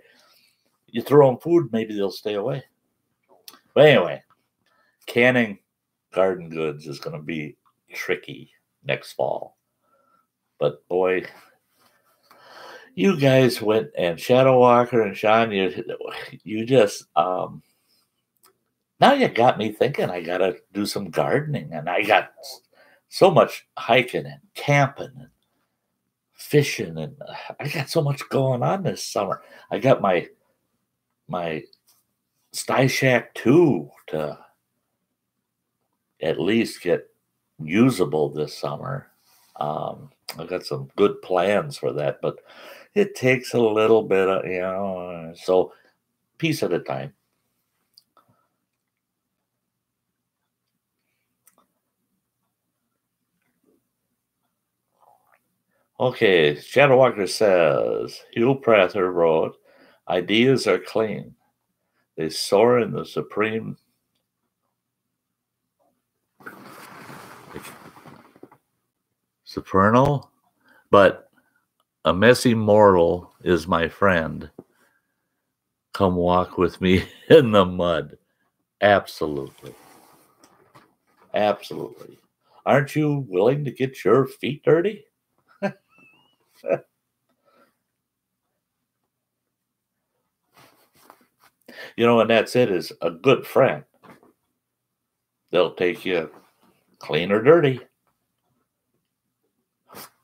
You throw them food, maybe they'll stay away. But anyway, canning garden goods is going to be tricky next fall. But boy, you guys went, and Shadow Walker and Sean, you just, now you got me thinking I got to do some gardening. And I got so much hiking and camping and fishing, and I got so much going on this summer. I got my Sty Shack 2 to at least get usable this summer. I got some good plans for that, but it takes a little bit of, so piece at a time. Okay, Shadowwalker says, Hugh Prather wrote, ideas are clean. They soar in the supreme supernal, but a messy mortal is my friend. Come walk with me in the mud. Absolutely. Absolutely. Aren't you willing to get your feet dirty? And that's it, is a good friend. They'll take you clean or dirty.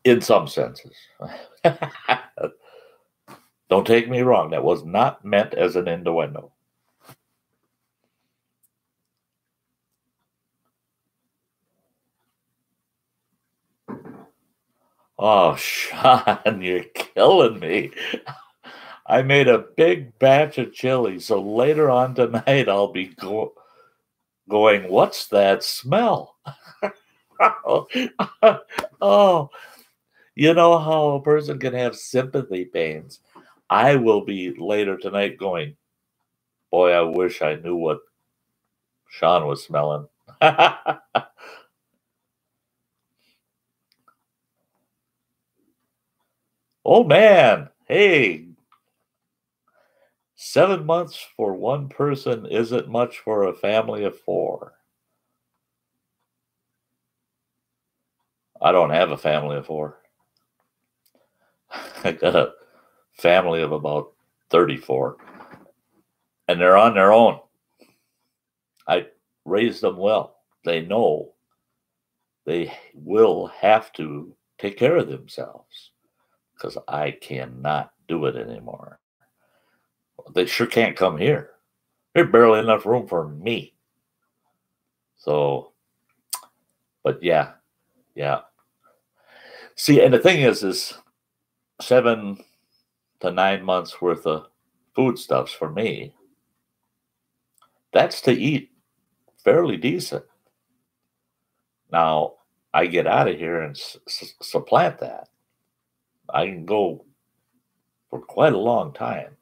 In some senses. Don't take me wrong. That was not meant as an innuendo. Oh, Sean, you're killing me. I made a big batch of chili, so later on tonight I'll be going, what's that smell? Oh, you know how a person can have sympathy pains. I will be later tonight going, boy, I wish I knew what Sean was smelling. Oh, man. Hey, 7 months for one person isn't much for a family of 4. I don't have a family of 4. I got a family of about 34. And they're on their own. I raised them well. They know they will have to take care of themselves because I cannot do it anymore. They sure can't come here. There's barely enough room for me. So, but yeah. See, and the thing is 7 to 9 months worth of foodstuffs for me. That's to eat fairly decent. Now, I get out of here and supplant that. I can go for quite a long time.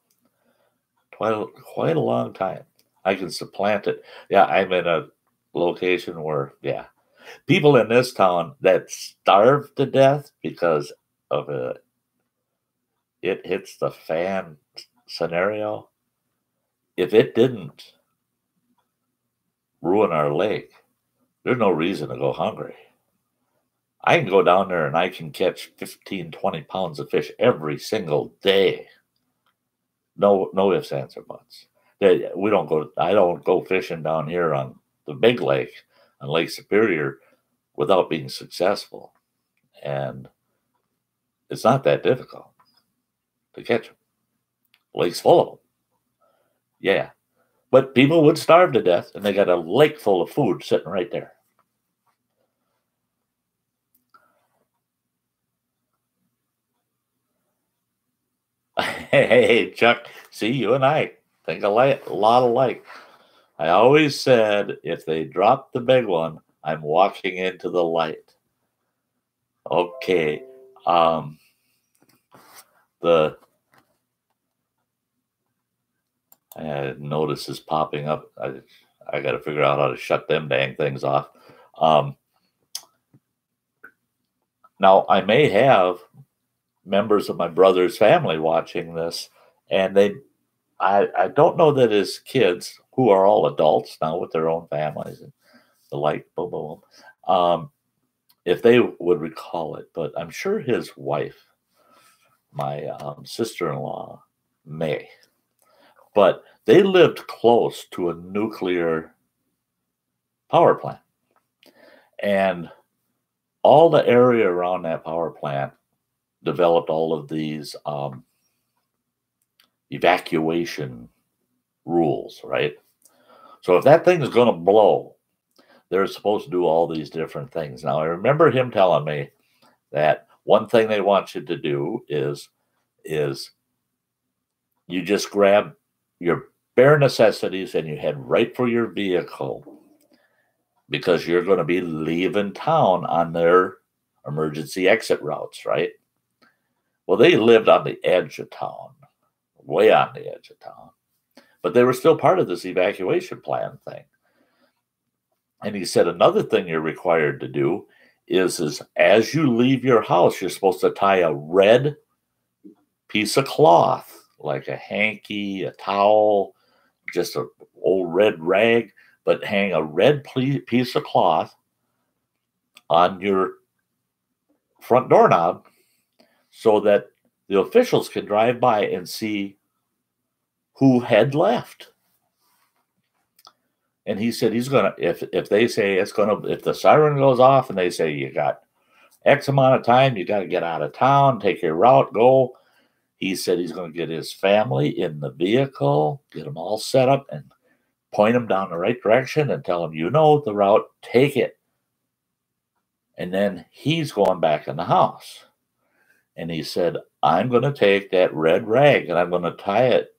Quite a long time. I can supplant it. Yeah, I'm in a location where, people in this town that starve to death because of it hits the fan scenario. If it didn't ruin our lake, there's no reason to go hungry. I can go down there and I can catch 15, 20 pounds of fish every single day. No ifs, ands, or buts. I don't go fishing down here on the big lake, on Lake Superior, without being successful. And it's not that difficult to catch them. Lake's full of them. Yeah. But people would starve to death, and they got a lake full of food sitting right there. Hey, Chuck, see, you and I think a lot alike. I always said, if they drop the big one, I'm walking into the light. Okay. Notice is popping up. I got to figure out how to shut them dang things off. Now, I may have members of my brother's family watching this, and I don't know that his kids, who are all adults now with their own families and the like, boom, boom, if they would recall it, but I'm sure his wife, my sister-in-law, may. But they lived close to a nuclear power plant. And all the area around that power plant developed all of these evacuation rules, right? So if that thing is going to blow, they're supposed to do all these different things. Now, I remember him telling me that one thing they want you to do is you just grab your bare necessities and you head right for your vehicle because you're going to be leaving town on their emergency exit routes, right? Well, they lived on the edge of town, way on the edge of town, but they were still part of this evacuation plan thing. And he said another thing you're required to do is as you leave your house, you're supposed to tie a red piece of cloth, like a hanky, a towel, just an old red rag, but hang a red piece of cloth on your front doorknob so that the officials can drive by and see who had left. And he said he's gonna, if they say it's gonna, if the siren goes off and they say you got X amount of time, you got to get out of town, take your route, go. He said he's going to get his family in the vehicle, get them all set up, and point them down the right direction and tell them, you know the route, take it. And then he's going back in the house. And he said, I'm going to take that red rag and I'm going to tie it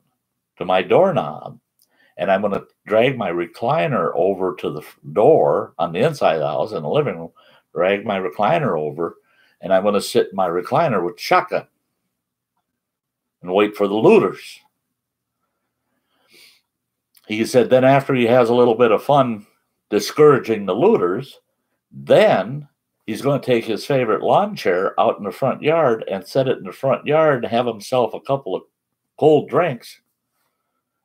to my doorknob. And I'm going to drag my recliner over to the door on the inside of the house in the living room, drag my recliner over, and I'm going to sit in my recliner with shotgun and wait for the looters. He said then after he has a little bit of fun discouraging the looters, then he's going to take his favorite lawn chair out in the front yard and set it in the front yard and have himself a couple of cold drinks.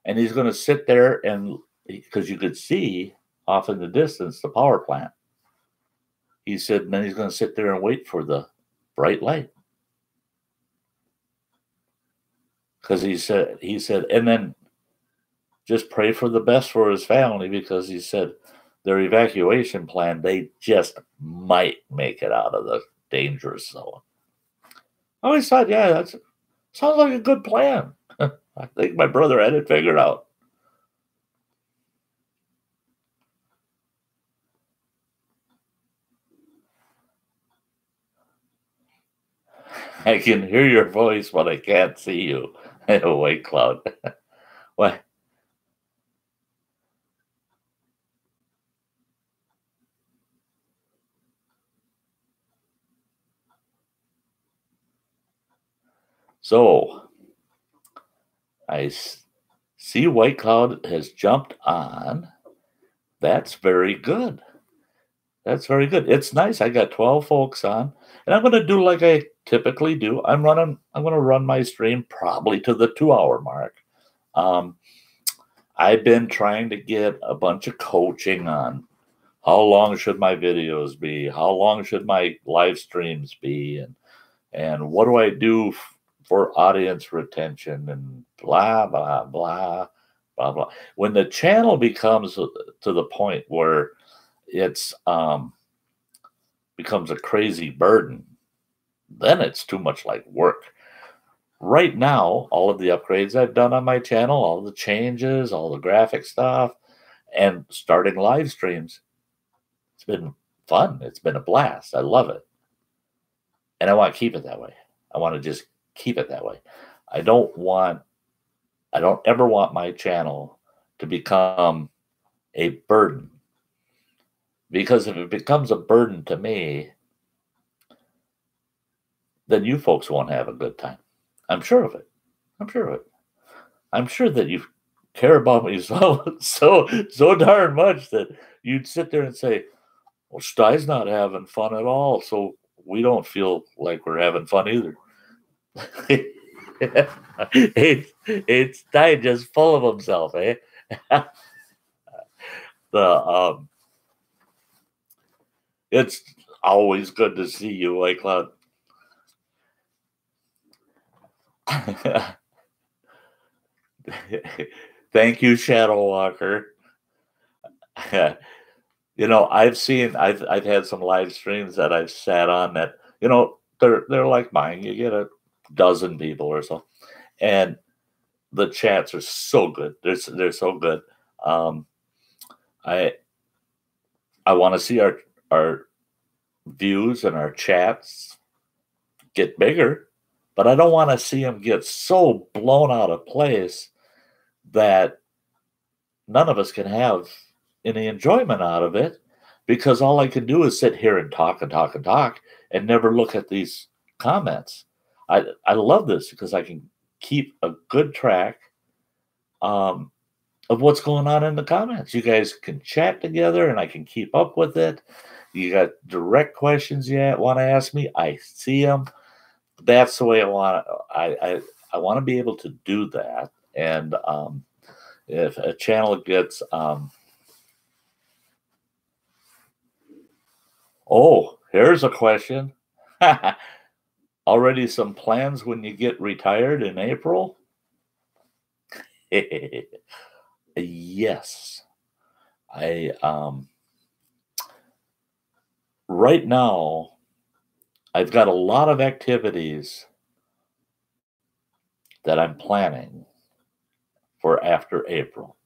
And he's going to sit there and, because you could see off in the distance the power plant. He said, and then he's going to sit there and wait for the bright light. Because he said, and then just pray for the best for his family, because he said their evacuation plan, they just might make it out of the dangerous zone. I always thought, yeah, that sounds like a good plan. I think my brother had it figured out. I can hear your voice, but I can't see you in a white cloud. What? So, I see white cloud has jumped on. That's very good. That's very good. It's nice. I got 12 folks on, and I'm going to do like I typically do. I'm going to run my stream probably to the 2-hour mark. I've been trying to get a bunch of coaching on how long should my videos be, how long should my live streams be, and what do I do for audience retention, and blah blah blah blah blah. When the channel becomes to the point where it's becomes a crazy burden, then it's too much like work. Right now, all of the upgrades I've done on my channel, all the changes, all the graphic stuff, and starting live streams, it's been fun. It's been a blast. I love it. And I want to keep it that way. I want to just keep it that way. I don't ever want my channel to become a burden. Because if it becomes a burden to me, then you folks won't have a good time. I'm sure of it. I'm sure of it. I'm sure that you care about me so darn much that you'd sit there and say, well, Stei's not having fun at all, so we don't feel like we're having fun either. it's Stei just full of himself, eh? It's always good to see you, White Cloud. Thank you, Shadow Walker. I've had some live streams that I've sat on that, they're like mine. You get a dozen people or so, and the chats are so good. They're so good. Um, I I want to see our views and our chats get bigger, but I don't want to see them get so blown out of place that none of us can have any enjoyment out of it, because all I can do is sit here and talk and talk and talk and never look at these comments. I love this because I can keep a good track um, of what's going on in the comments. You guys can chat together and I can keep up with it. You got direct questions you want to ask me, I see them. That's the way I want to. I want to be able to do that. And if a channel gets oh, here's a question. Already some plans when you get retired in April? Yes. I right now I've got a lot of activities that I'm planning for after April.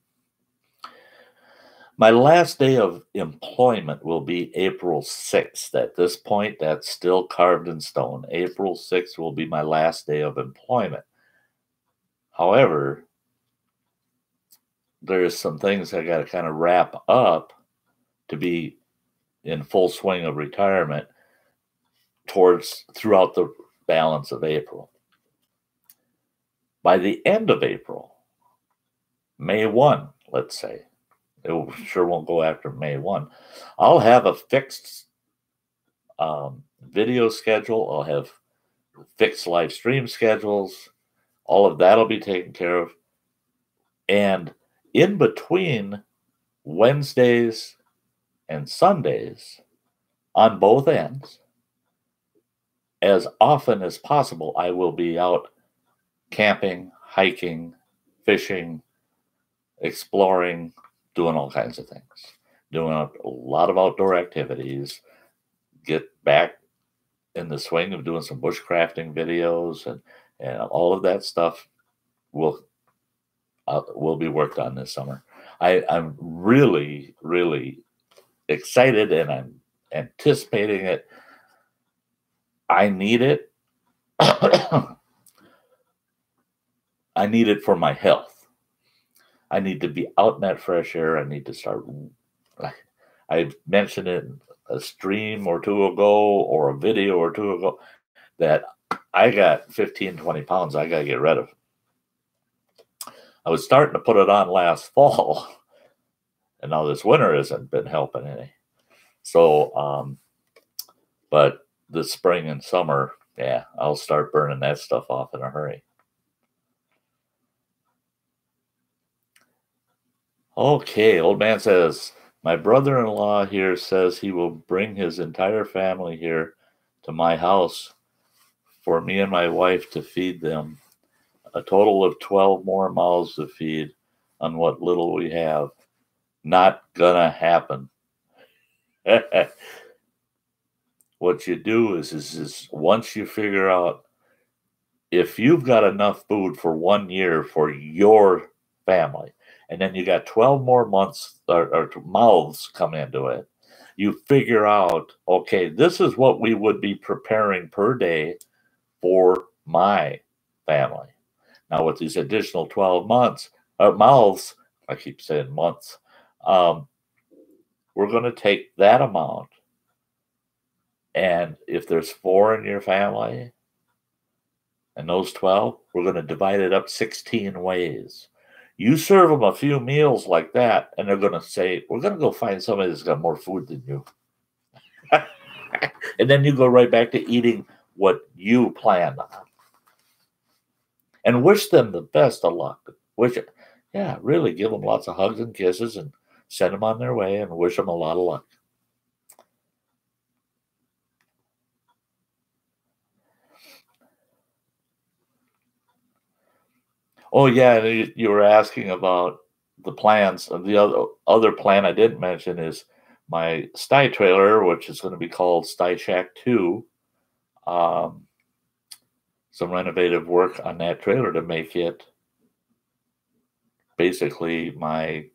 My last day of employment will be April 6th. At this point, that's still carved in stone. April 6th will be my last day of employment. However, there's some things I got to kind of wrap up to be in full swing of retirement throughout the balance of April. By the end of April, May 1, let's say, it sure won't go after May 1, I'll have a fixed video schedule. I'll have fixed live stream schedules. All of that will be taken care of. And in between Wednesdays and Sundays, on both ends, as often as possible, I will be out camping, hiking, fishing, exploring, doing all kinds of things, doing a lot of outdoor activities, get back in the swing of doing some bushcrafting videos, and all of that stuff will be worked on this summer. I'm really, really excited, and I'm anticipating it. I need it. I need it for my health. I need to be out in that fresh air. I need to start. I mentioned it in a stream or two ago, or a video or two ago, that I got 15, 20 pounds I got to get rid of. I was starting to put it on last fall, and now this winter hasn't been helping any. So, but this spring and summer, yeah, I'll start burning that stuff off in a hurry. Okay, old man says, my brother-in-law here says he will bring his entire family here to my house for me and my wife to feed them. A total of 12 more mouths to feed on what little we have. Not gonna happen. What you do is once you figure out if you've got enough food for 1 year for your family, and then you got 12 more months or mouths come into it, you figure out, okay, this is what we would be preparing per day for my family. Now, with these additional 12 mouths, I keep saying months, we're going to take that amount. And if there's 4 in your family and those 12, we're going to divide it up 16 ways. You serve them a few meals like that, and they're going to say, we're going to go find somebody that's got more food than you. And then you go right back to eating what you planned on. And wish them the best of luck. Really give them lots of hugs and kisses and send them on their way and wish them a lot of luck. Oh, yeah, you were asking about the plans. The other plan I didn't mention is my Sty trailer, which is going to be called Sty Shack 2, some renovative work on that trailer to make it basically my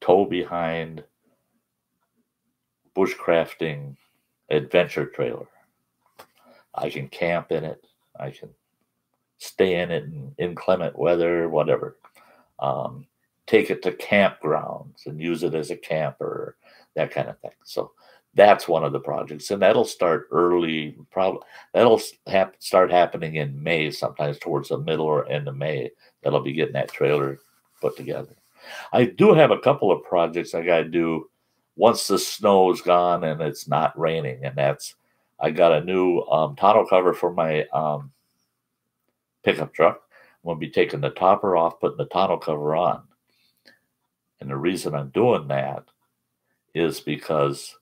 toe behind bushcrafting adventure trailer. I can camp in it. I can stay in it in inclement weather, whatever. Take it to campgrounds and use it as a camper, that kind of thing. So that's one of the projects, and that'll start early. Probably that'll start happening in May, sometimes towards the middle or end of May. That'll be getting that trailer put together. I do have a couple of projects I got to do once the snow is gone and it's not raining, and that's I got a new tonneau cover for my pickup truck. I'm going to be taking the topper off, putting the tonneau cover on. And the reason I'm doing that is because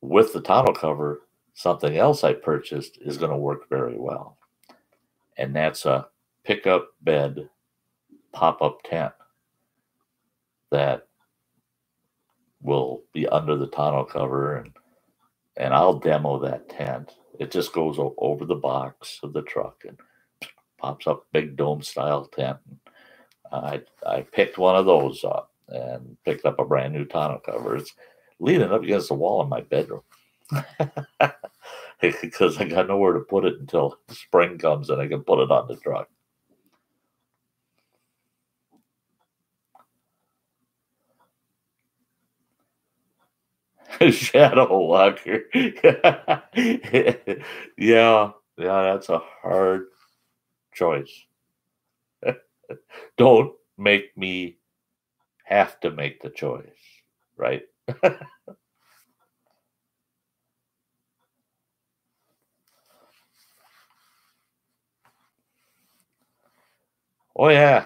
with the tonneau cover, something else I purchased is going to work very well. And that's a pickup bed pop-up tent that will be under the tonneau cover, and I'll demo that tent. It just goes over the box of the truck and pops up, big dome style tent. I picked one of those up and picked up a brand new tonneau cover. It's leaning up against the wall in my bedroom because I got nowhere to put it until spring comes and I can put it on the truck. Shadow walker. Yeah, that's a hard choice. Don't make me have to make the choice, right? Oh yeah.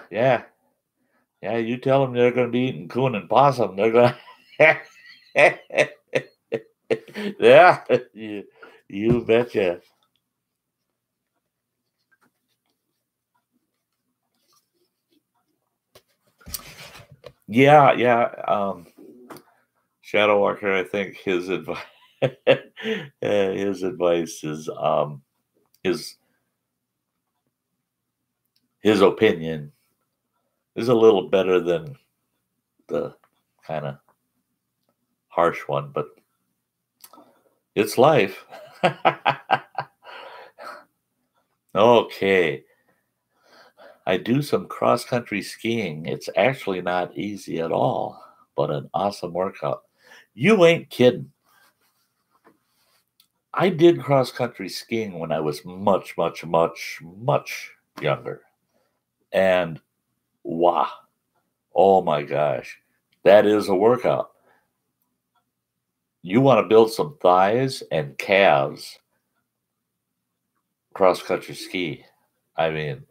You tell them they're going to be eating coon and possum. They're going to. Yeah, you betcha. Yeah. Shadow Walker, I think his advice, his advice is his opinion is a little better than the kind of harsh one, but it's life. Okay. I do some cross-country skiing. It's actually not easy at all, but an awesome workout. You ain't kidding. I did cross-country skiing when I was much younger. And wow. Oh my gosh. That is a workout. You want to build some thighs and calves cross-country ski. I mean,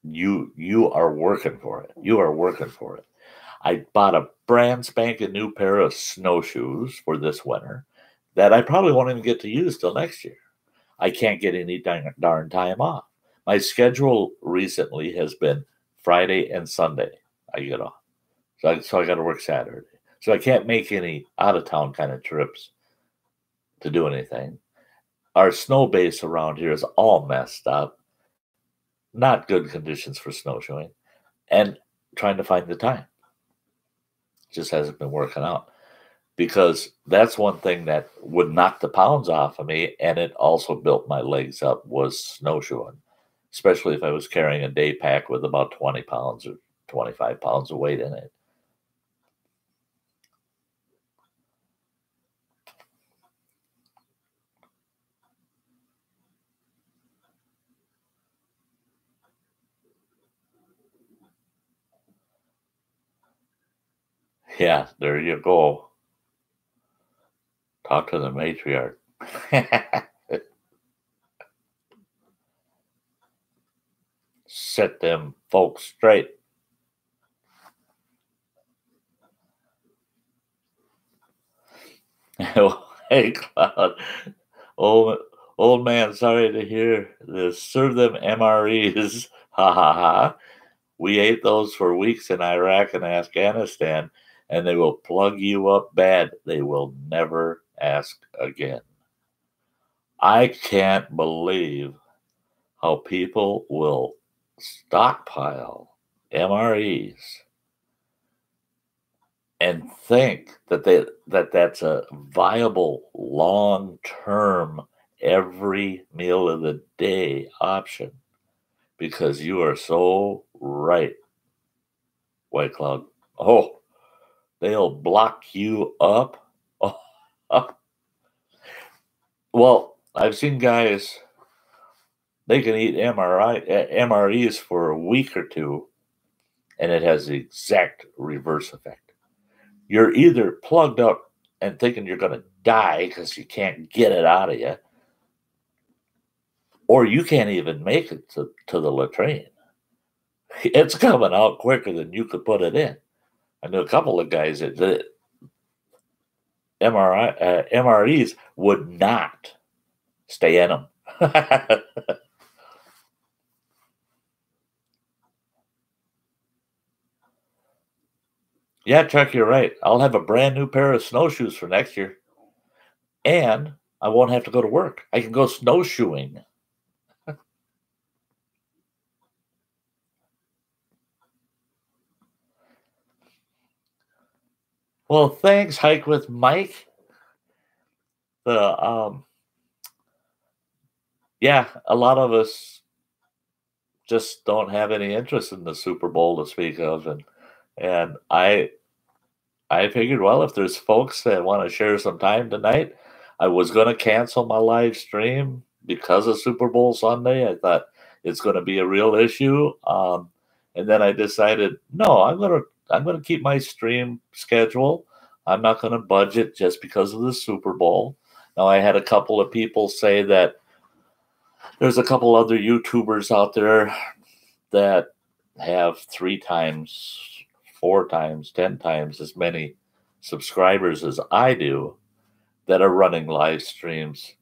you are working for it. You are working for it. I bought a brand spanking new pair of snowshoes for this winter that I probably won't even get to use till next year. I can't get any darn time off. My schedule recently has been Friday and Sunday. I get off. So I got to work Saturday. So I can't make any out-of-town kind of trips to do anything. Our snow base around here is all messed up. Not good conditions for snowshoeing. And trying to find the time. Just hasn't been working out. Because that's one thing that would knock the pounds off of me, and it also built my legs up, was snowshoeing. Especially if I was carrying a day pack with about 20 pounds or 25 pounds of weight in it. Yeah, there you go. Talk to the matriarch. Set them folks straight. Hey, Cloud. Old man, sorry to hear this. Serve them MREs. Ha ha ha. We ate those for weeks in Iraq and Afghanistan. and they will plug you up bad. They will never ask again. I can't believe how people will stockpile MREs and think that that's a viable long-term every meal of the day option, because you are so right, White Cloud. Oh, they'll block you up. Oh, well, I've seen guys, they can eat MREs for a week or two, and it has the exact reverse effect. You're either plugged up and thinking you're going to die because you can't get it out of you, or you can't even make it to the latrine. It's coming out quicker than you could put it in. I know a couple of guys that the MREs would not stay in them. Yeah, Chuck, you're right. I'll have a brand new pair of snowshoes for next year. And I won't have to go to work. I can go snowshoeing. Well, thanks, Hike with Mike. Yeah, a lot of us just don't have any interest in the Super Bowl to speak of, and I figured, well, if there's folks that want to share some time tonight, I was going to cancel my live stream because of Super Bowl Sunday. I thought it's going to be a real issue, and then I decided, no, I'm going to keep my stream schedule. I'm not going to budget just because of the Super Bowl. Now, I had a couple of people say that there's a couple other YouTubers out there that have 3 times, 4 times, 10 times as many subscribers as I do that are running live streams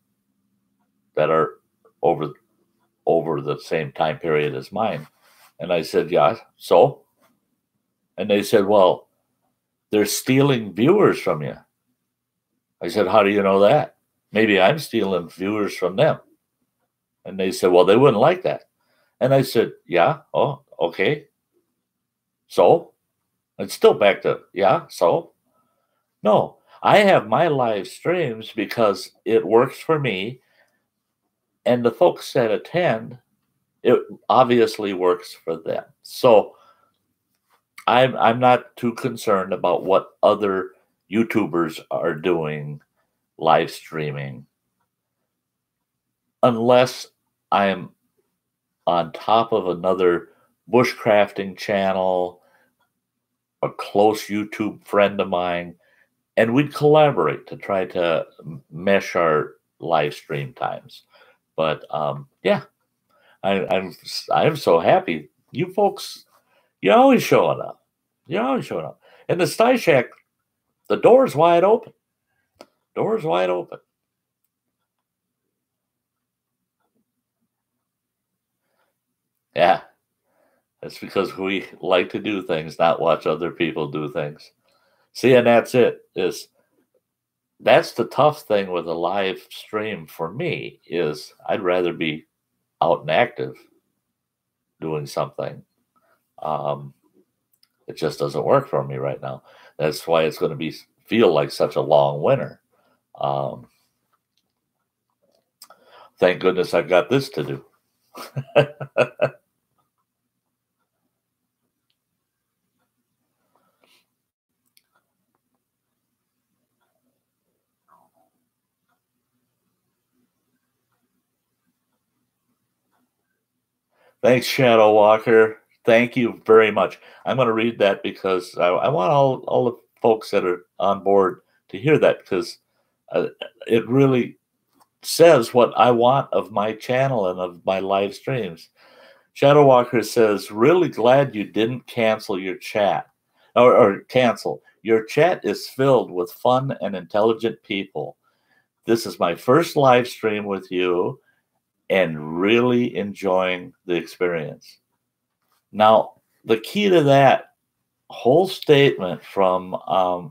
that are over the same time period as mine. And I said, yeah, so? And they said, well, they're stealing viewers from you. I said, how do you know that? Maybe I'm stealing viewers from them. And they said, well, they wouldn't like that. And I said, yeah, oh, okay. So? It's still back to, yeah, so? No, I have my live streams because it works for me. And the folks that attend, it obviously works for them. So I'm not too concerned about what other YouTubers are doing live streaming, unless I'm on top of another bushcrafting channel, a close YouTube friend of mine, and we'd collaborate to try to mesh our live stream times. But yeah, I'm so happy. You folks, you're always showing up. You're always showing up. And the Sty Shack, the door's wide open. Door's wide open. Yeah. That's because we like to do things, not watch other people do things. See, and that's it. That's the tough thing with a live stream for me, is I'd rather be out and active doing something. It just doesn't work for me right now. That's why it's going to feel like such a long winter. Thank goodness I've got this to do. Thanks, Shadow Walker. Thank you very much. I'm going to read that because I want all the folks that are on board to hear that, because it really says what I want of my channel and of my live streams. Shadow Walker says, really glad you didn't cancel your chat or cancel. Your chat is filled with fun and intelligent people. This is my first live stream with you and really enjoying the experience. Now, the key to that whole statement from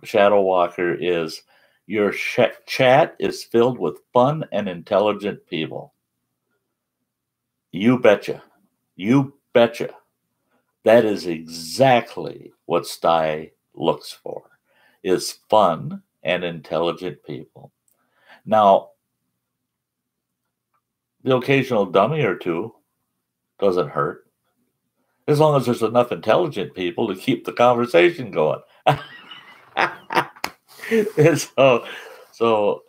Shadow Walker is your chat is filled with fun and intelligent people. You betcha. You betcha. That is exactly what Sty looks for, is fun and intelligent people. Now, the occasional dummy or two doesn't hurt, as long as there's enough intelligent people to keep the conversation going. And so,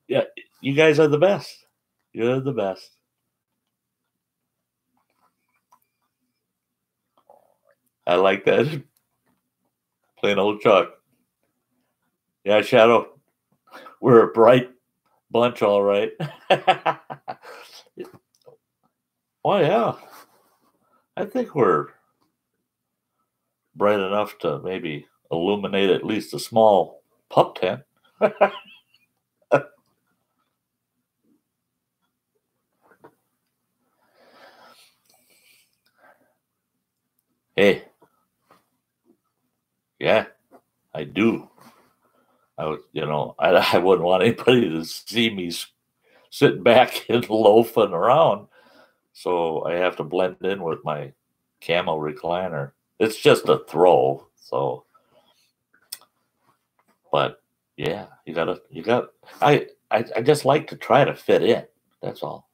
yeah, you guys are the best. You're the best. I like that. Plain old Chuck. Yeah, Shadow, we're a bright bunch, all right. Oh, yeah. I think we're bright enough to maybe illuminate at least a small pup tent. Hey, yeah, I do. I wouldn't want anybody to see me sitting back and loafing around. So I have to blend in with my camo recliner. It's just a throw. So, but yeah, I just like to try to fit in. That's all.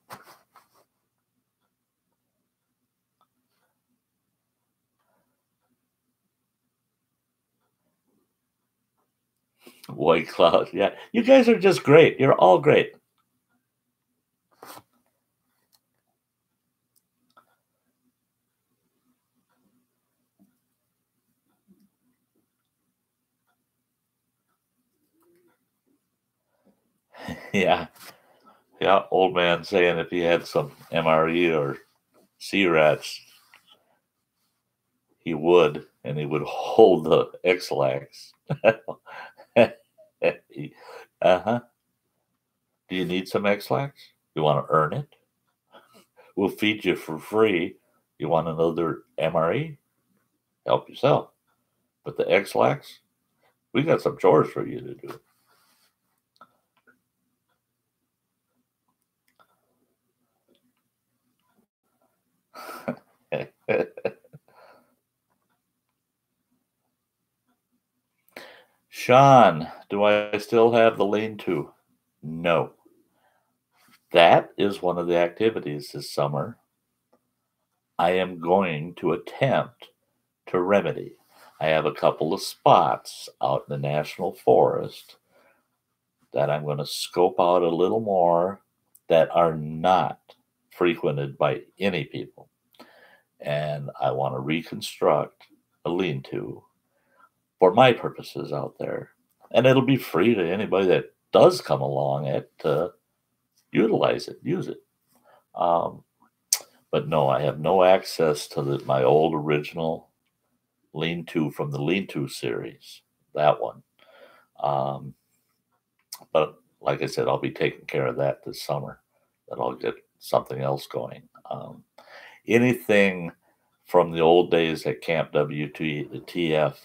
White Cloud. Yeah. You guys are just great. You're all great. Yeah. Yeah. Old man saying if he had some MRE or C-rats, he would, and he would hold the X-Lax. Uh-huh. Do you need some X-Lax? You want to earn it? We'll feed you for free. You want another MRE? Help yourself. But the X-Lax, we got some chores for you to do. Sean, do I still have the lean-to? No. That is one of the activities this summer I am going to attempt to remedy. I have a couple of spots out in the national forest that I'm going to scope out a little more that are not frequented by any people. And I want to reconstruct a lean-to for my purposes out there. And it'll be free to anybody that does come along to utilize it, use it. But no, I have no access to my old original lean-to from the lean-to series, that one. But like I said, I'll be taking care of that this summer. That I'll get something else going. Anything from the old days at Camp WTF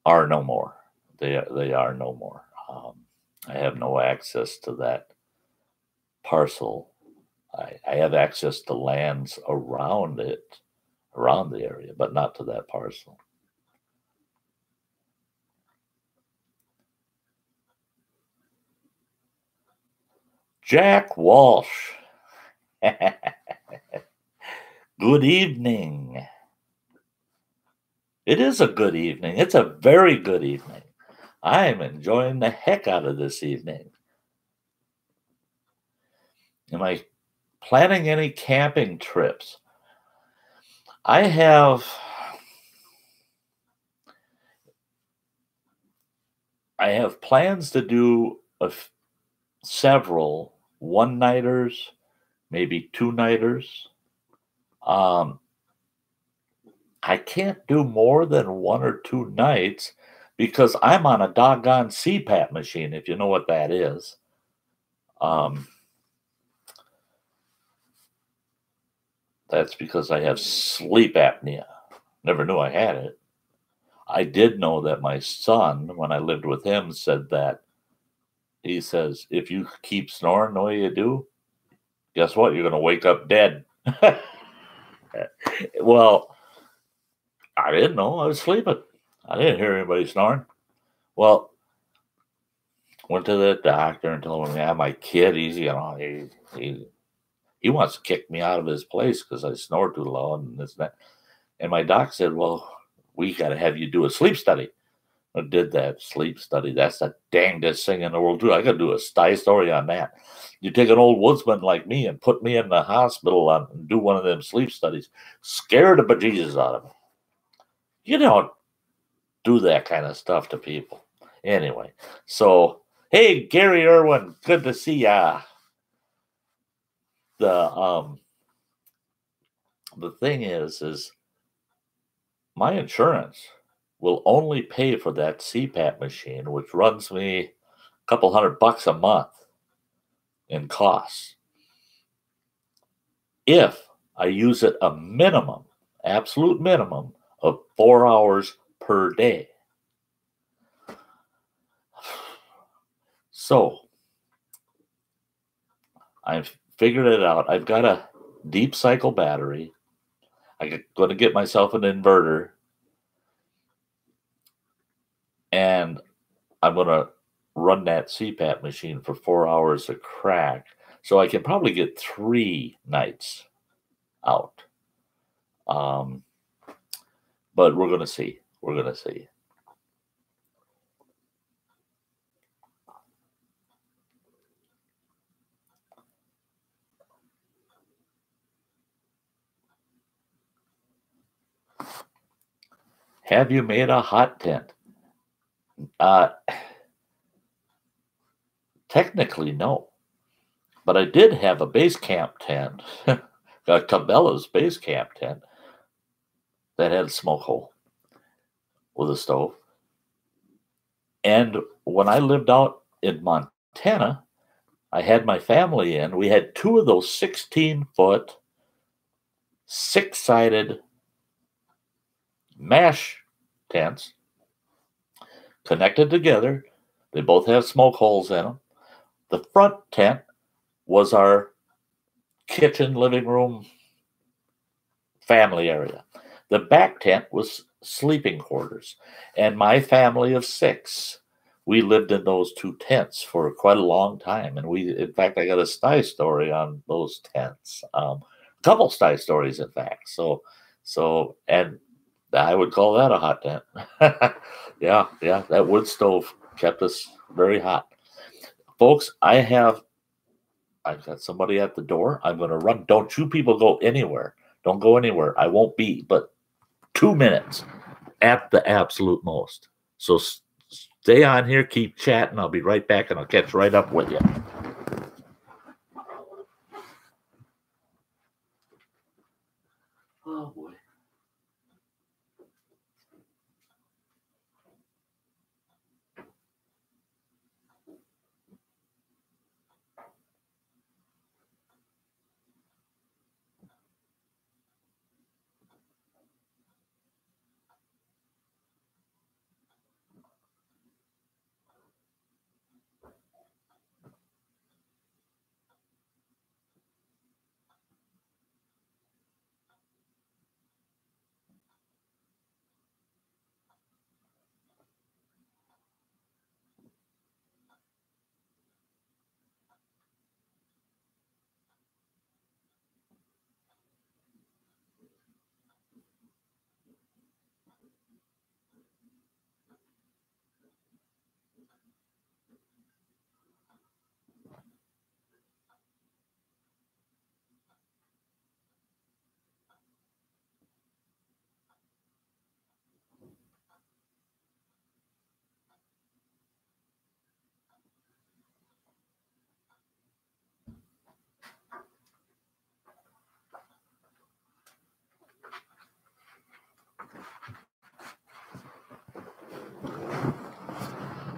are no more. They are no more. I have no access to that parcel. I have access to lands around it, around the area, but not to that parcel. Jack Walsh. Good evening. It is a good evening. It's a very good evening. I am enjoying the heck out of this evening. Am I planning any camping trips? I have plans to do several one-nighters, maybe two-nighters. I can't do more than 1 or 2 nights because I'm on a doggone CPAP machine, if you know what that is. That's because I have sleep apnea. Never knew I had it. I did know that my son, when I lived with him, said that. He says, if you keep snoring the way you do, guess what? You're going to wake up dead. Well, I didn't know. I was sleeping. I didn't hear anybody snoring. Well, went to the doctor and told him, yeah, my kid, he wants to kick me out of his place because I snore too loud and this and that. And my doc said, well, we got to have you do a sleep study. I did that sleep study. That's the dangest thing in the world, too. I got to do a story on that. You take an old woodsman like me and put me in the hospital and do one of them sleep studies. Scare the bejesus out of me. You don't do that kind of stuff to people. Anyway, so, hey, Gary Irwin, good to see ya. The thing is my insurance will only pay for that CPAP machine, which runs me a couple $100 a month in costs, if I use it a minimum, absolute minimum of 4 hours per day. So I've figured it out. I've got a deep cycle battery. I'm going to get myself an inverter, and I'm going to run that CPAP machine for 4 hours a crack, so I can probably get 3 nights out. But we're going to see. We're going to see. Have you made a hot tent? Technically, no. But I did have a base camp tent, a Cabela's base camp tent that had a smoke hole with a stove. And when I lived out in Montana, I had my family in. We had 2 of those 16-foot, 6-sided mesh tents connected together. They both have smoke holes in them. The front tent was our kitchen, living room, family area. The back tent was sleeping quarters. And my family of 6, we lived in those 2 tents for quite a long time. And in fact, I got a sty story on those tents. A couple sty stories, in fact. So, and I would call that a hot tent. Yeah, that wood stove kept us very hot. Folks, I've got somebody at the door. I'm going to run. Don't you people go anywhere. Don't go anywhere. I won't be, but 2 minutes at the absolute most. So stay on here, keep chatting. I'll be right back, and I'll catch right up with you. Oh, boy.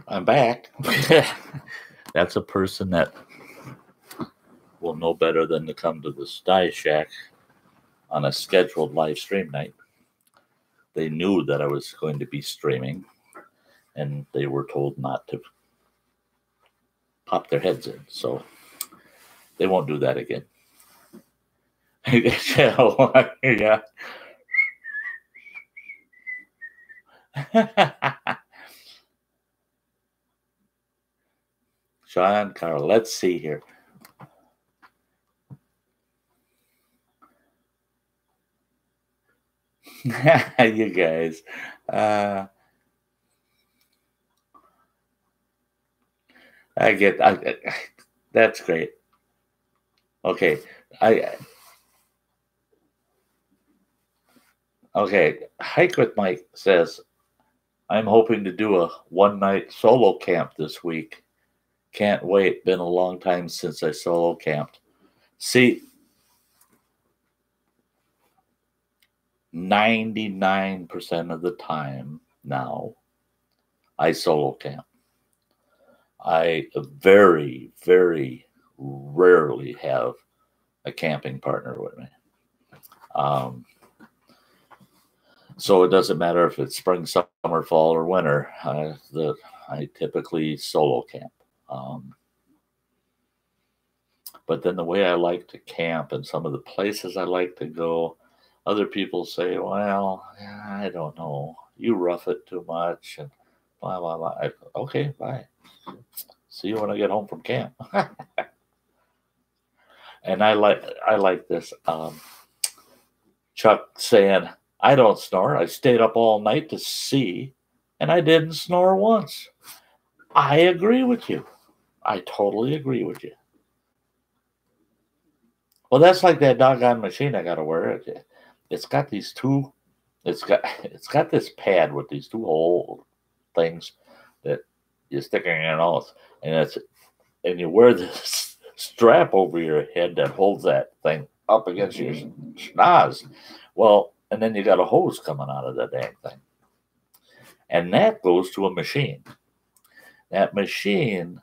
I'm back. That's a person that will know better than to come to the Sty Shack on a scheduled live stream night. they knew that I was going to be streaming, and they were told not to pop their heads in. So they won't do that again. Yeah. Sean, Carl, let's see here. You guys. That's great. Okay. Okay. Hike with Mike says, I'm hoping to do a one-night solo camp this week. Can't wait. Been a long time since I solo camped. See, 99% of the time now, I solo camp. I very, very rarely have a camping partner with me. So it doesn't matter if it's spring, summer, fall, or winter. I typically solo camp. But then the way I like to camp and some of the places I like to go, other people say, well, I don't know. You rough it too much and blah, blah, blah. Okay, bye. See you when I get home from camp. And I like this. Chuck saying, I don't snore. I stayed up all night to see, and I didn't snore once. I agree with you. I totally agree with you. Well, that's like that doggone machine I got to wear. It's got these two. It's got this pad with these two old things that you stick in your nose, and you wear this strap over your head that holds that thing up against your schnoz. Well, and then you got a hose coming out of the dang thing, and that goes to a machine. That machine.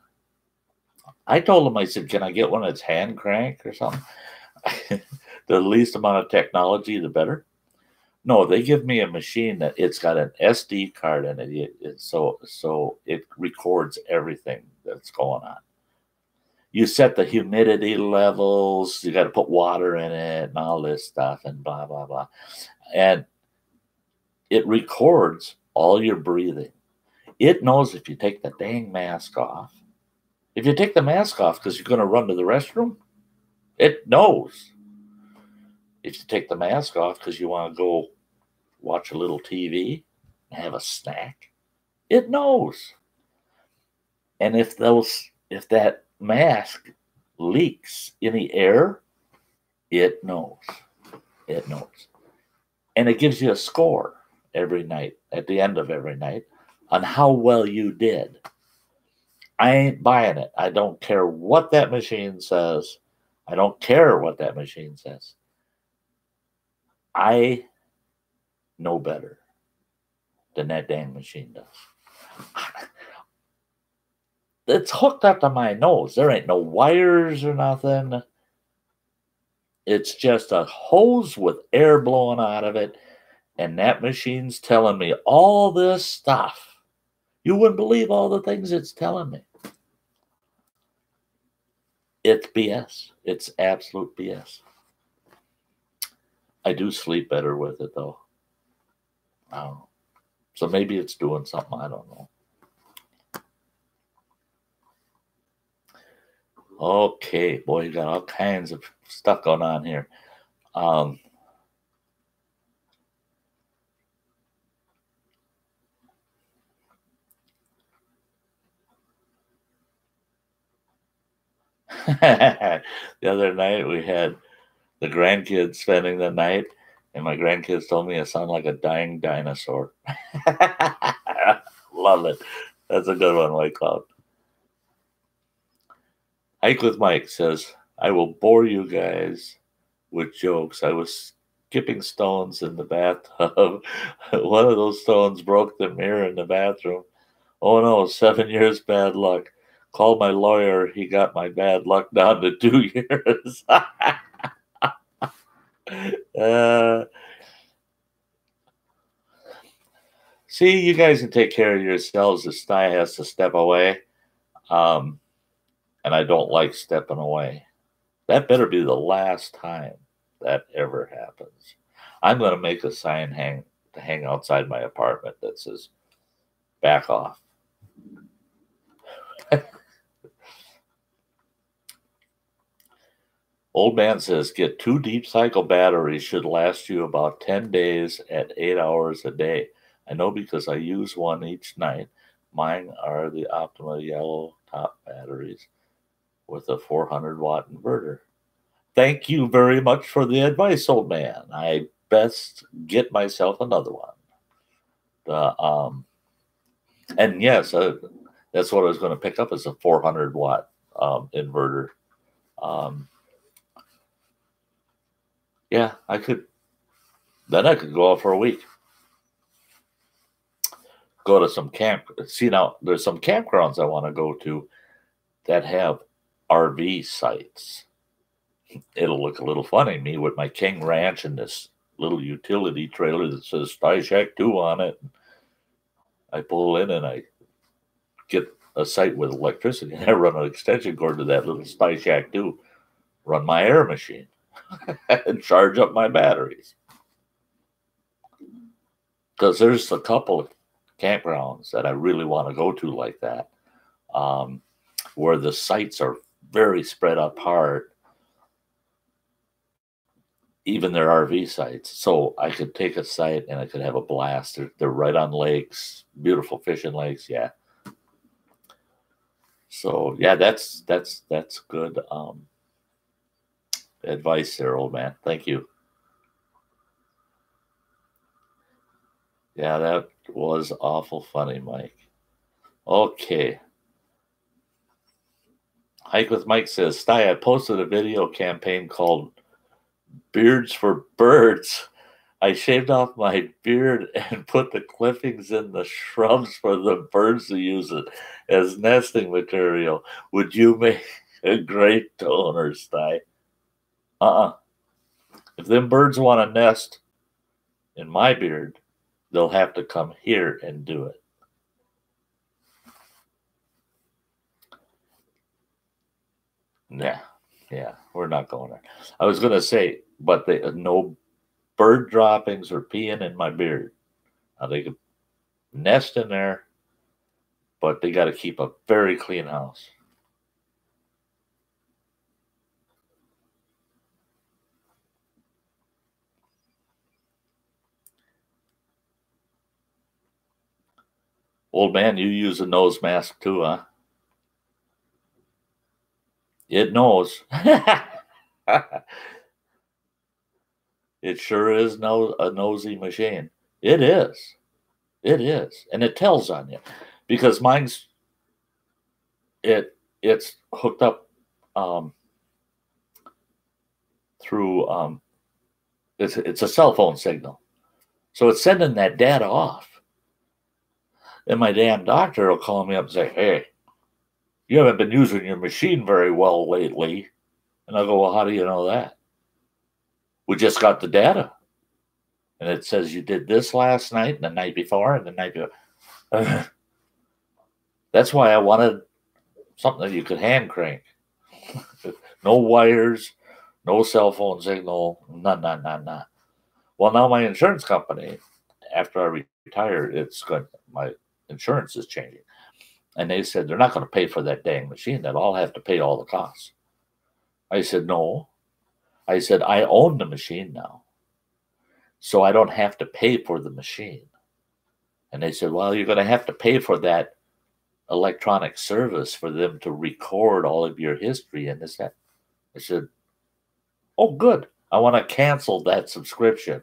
I told him, I said, can I get one that's hand crank or something? The least amount of technology, the better. No, they give me a machine that it's got an SD card in it. So it records everything that's going on. You set the humidity levels, you got to put water in it and all this stuff and blah, blah, blah. And it records all your breathing. It knows if you take the dang mask off. If you take the mask off because you're going to run to the restroom, it knows. If you take the mask off because you want to go watch a little TV and have a snack, it knows. And if that mask leaks any air, it knows. It knows. And it gives you a score every night, at the end of every night, on how well you did. I ain't buying it. I don't care what that machine says. I don't care what that machine says. I know better than that dang machine does. It's hooked up to my nose. There ain't no wires or nothing. It's just a hose with air blowing out of it. And that machine's telling me all this stuff. You wouldn't believe all the things it's telling me. It's BS. It's absolute BS. I do sleep better with it, though. I don't know. So maybe it's doing something. I don't know. Okay, boy, you got all kinds of stuff going on here. The other night we had the grandkids spending the night, and my grandkids told me I sound like a dying dinosaur. Love it. That's a good one, White Cloud. Hike with Mike says, I will bore you guys with jokes. I was skipping stones in the bathtub. One of those stones broke the mirror in the bathroom. Oh no, 7 years bad luck. Called my lawyer. He got my bad luck down to 2 years. See, you guys can take care of yourselves. The Sty has to step away. And I don't like stepping away. That better be the last time that ever happens. I'm going to make a sign hang outside my apartment that says, back off. Old man says, get 2 deep cycle batteries should last you about 10 days at 8 hours a day. I know because I use one each night. Mine are the Optima yellow top batteries with a 400-watt inverter. Thank you very much for the advice, old man. I best get myself another one. And yes, that's what I was going to pick up is a 400-watt inverter. Yeah, I could. Then I could go out for a week. Go to some camp. See, now there's some campgrounds I want to go to that have RV sites. It'll look a little funny, me with my King Ranch and this little utility trailer that says Sty Shack 2 on it. I pull in and I get a site with electricity. And I run an extension cord to that little Sty Shack 2, run my air machine, and charge up my batteries. Because there's a couple of campgrounds that I really want to go to like that, where the sites are very spread apart, even their RV sites. So I could take a site and I could have a blast. They're right on lakes, beautiful fishing lakes. Yeah. So yeah, that's good advice there, old man. Thank you. Yeah, that was awful funny, Mike. Okay. Hike with Mike says, Sty, I posted a video campaign called Beards for Birds. I shaved off my beard and put the clippings in the shrubs for the birds to use it as nesting material. Would you make a great donor, Sty? If them birds want to nest in my beard, they'll have to come here and do it. Yeah, we're not going there. I was going to say, but no bird droppings or peeing in my beard. Now, they could nest in there, but they got to keep a very clean house. Old man, you use a nose mask too, huh? It knows. It sure is a nosy machine. It is. It is. And it tells on you. Because mine's it's hooked up through it's a cell phone signal. So it's sending that data off. And my damn doctor will call me up and say, hey, you haven't been using your machine very well lately. And I'll go, well, how do you know that? We just got the data. And it says you did this last night and the night before and the night before. That's why I wanted something that you could hand crank. No wires, no cell phone signal, none. Well, now my insurance company, after I retired, my insurance is changing. And they said they're not going to pay for that dang machine. That I'll have to pay all the costs. I said, no. I said, I own the machine now. So I don't have to pay for the machine. And they said, well, you're going to have to pay for that electronic service for them to record all of your history and this, that. I said, oh, good. I want to cancel that subscription.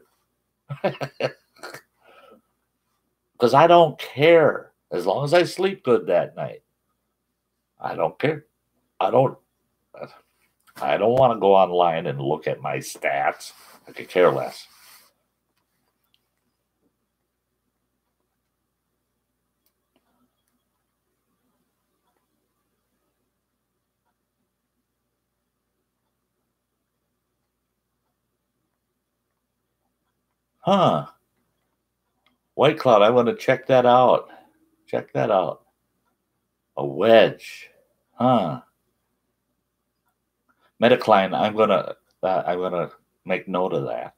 Because I don't care. As long as I sleep good that night, I don't care. I don't want to go online and look at my stats. I could care less. Huh. White Cloud, I want to check that out. Check that out. A wedge. Huh. Metacline, I'm gonna make note of that.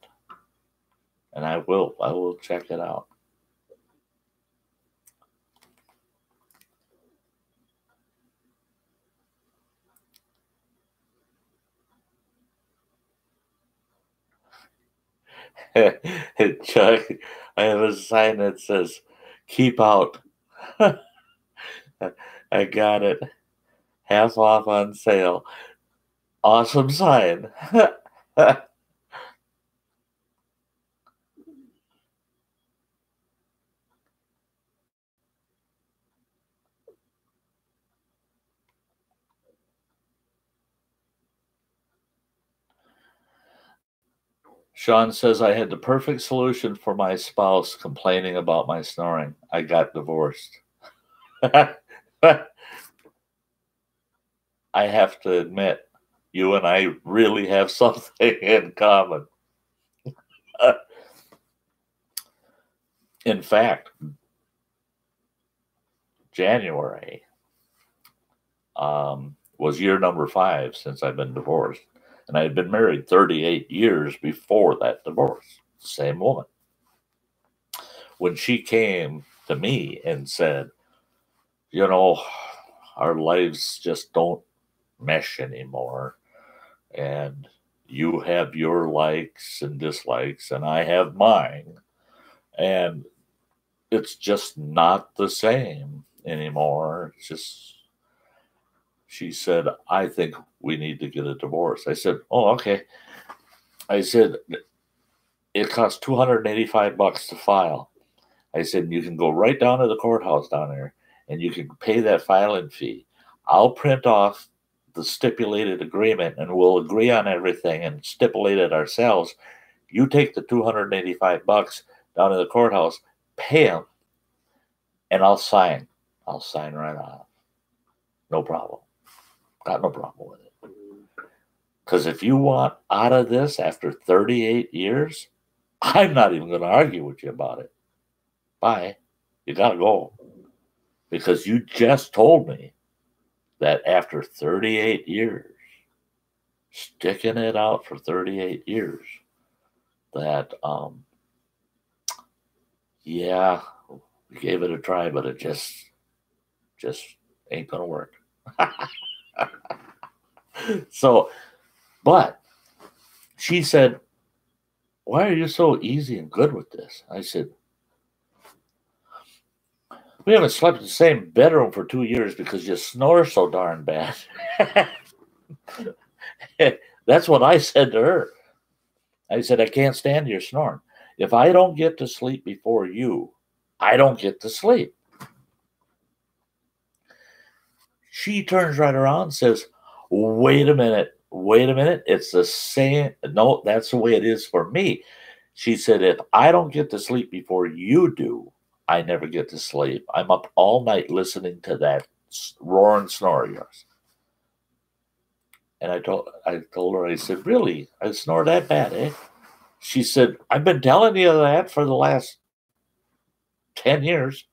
And I will check it out. Chuck, I have a sign that says, keep out. I got it. Half off on sale. Awesome sign. Sean says, I had the perfect solution for my spouse complaining about my snoring. I got divorced. I have to admit, you and I really have something in common. In fact, January was year number 5 since I've been divorced. And I had been married 38 years before that divorce. Same woman. When she came to me and said, you know, our lives just don't mesh anymore. And you have your likes and dislikes, and I have mine. And it's just not the same anymore. It's just, she said, I think we need to get a divorce. I said, oh, okay. I said, it costs $285 to file. I said, you can go right down to the courthouse down there and you can pay that filing fee. I'll print off the stipulated agreement and we'll agree on everything and stipulate it ourselves. You take the $285 down to the courthouse, pay them, and I'll sign. I'll sign right off. No problem. Got no problem with it. Because if you want out of this after 38 years, I'm not even going to argue with you about it. Bye. You got to go. Because you just told me that after 38 years, sticking it out for 38 years, that, yeah, we gave it a try, but it just ain't going to work. So, but she said, why are you so easy and good with this? I said, we haven't slept in the same bedroom for 2 years because you snore so darn bad. That's what I said to her. I said, I can't stand your snoring. If I don't get to sleep before you, I don't get to sleep. She turns right around and says, wait a minute. It's the same. No, that's the way it is for me. She said, if I don't get to sleep before you do, I never get to sleep. I'm up all night listening to that roaring snore of yours. And I told her, I said, really? I snore that bad, eh? She said, I've been telling you that for the last 10 years.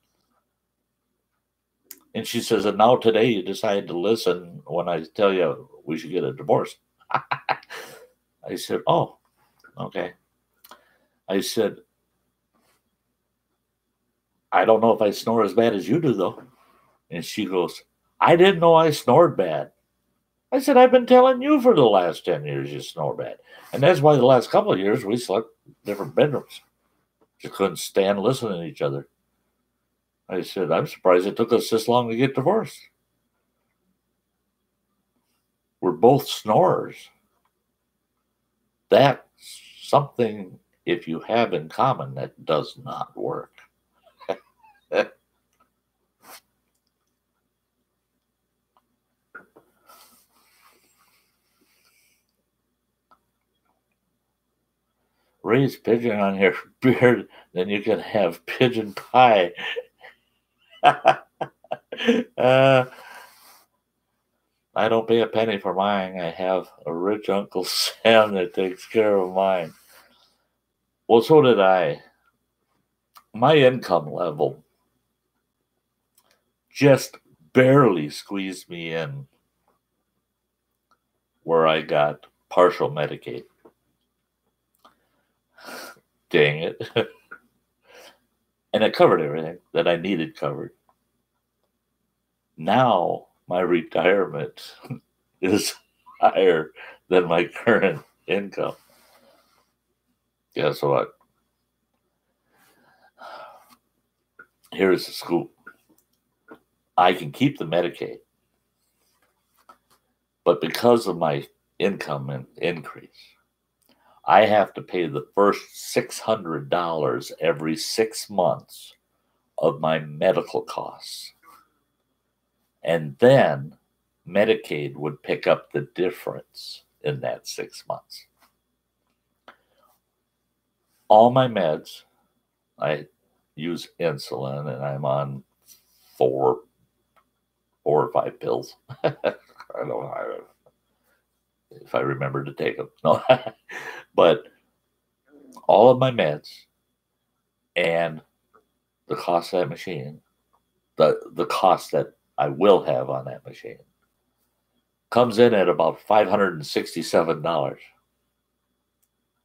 And she says, and now today you decide to listen when I tell you we should get a divorce. I said, oh, okay. I said, I don't know if I snore as bad as you do, though. And she goes, I didn't know I snored bad. I said, I've been telling you for the last 10 years you snore bad. And that's why the last couple of years we slept in different bedrooms. Just couldn't stand listening to each other. I said, I'm surprised it took us this long to get divorced. We're both snorers. That's something, if you have in common, that does not work. Raise pigeon on your beard, then you can have pigeon pie. I don't pay a penny for mine. I have a rich Uncle Sam that takes care of mine. Well, so did I. my income level just barely squeezed me in where I got partial Medicaid. Dang it. And it covered everything that I needed covered. Now my retirement is higher than my current income. Guess what? Here's the scoop. I can keep the Medicaid, but because of my income increase, I have to pay the first $600 every 6 months of my medical costs. And then Medicaid would pick up the difference in that 6 months. All my meds, I use insulin and I'm on four or five pills. I don't know if I remember to take them. No, but all of my meds and the cost of that machine, the cost that I will have on that machine, comes in at about $567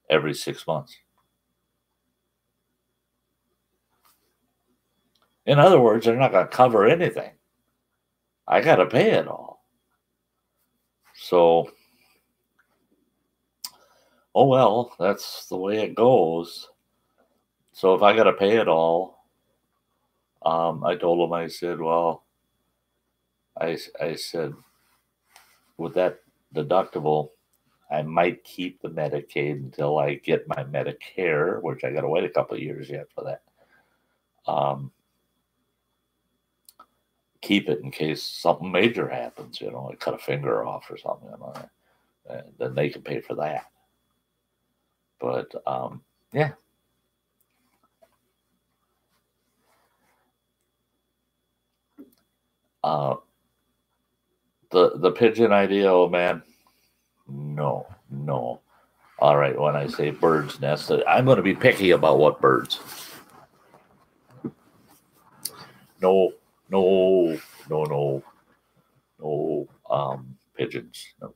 every 6 months. In other words, they're not going to cover anything. I got to pay it all. So, oh well, that's the way it goes. So if I got to pay it all, I told him, I said, well, I said, with that deductible, I might keep the Medicaid until I get my Medicare, which I got to wait a couple of years yet for that. Keep it in case something major happens, I cut a finger off or something, and then they can pay for that. But yeah. The pigeon idea, oh man, no. All right, when I say bird's nest, I'm going to be picky about what birds. No pigeons. No.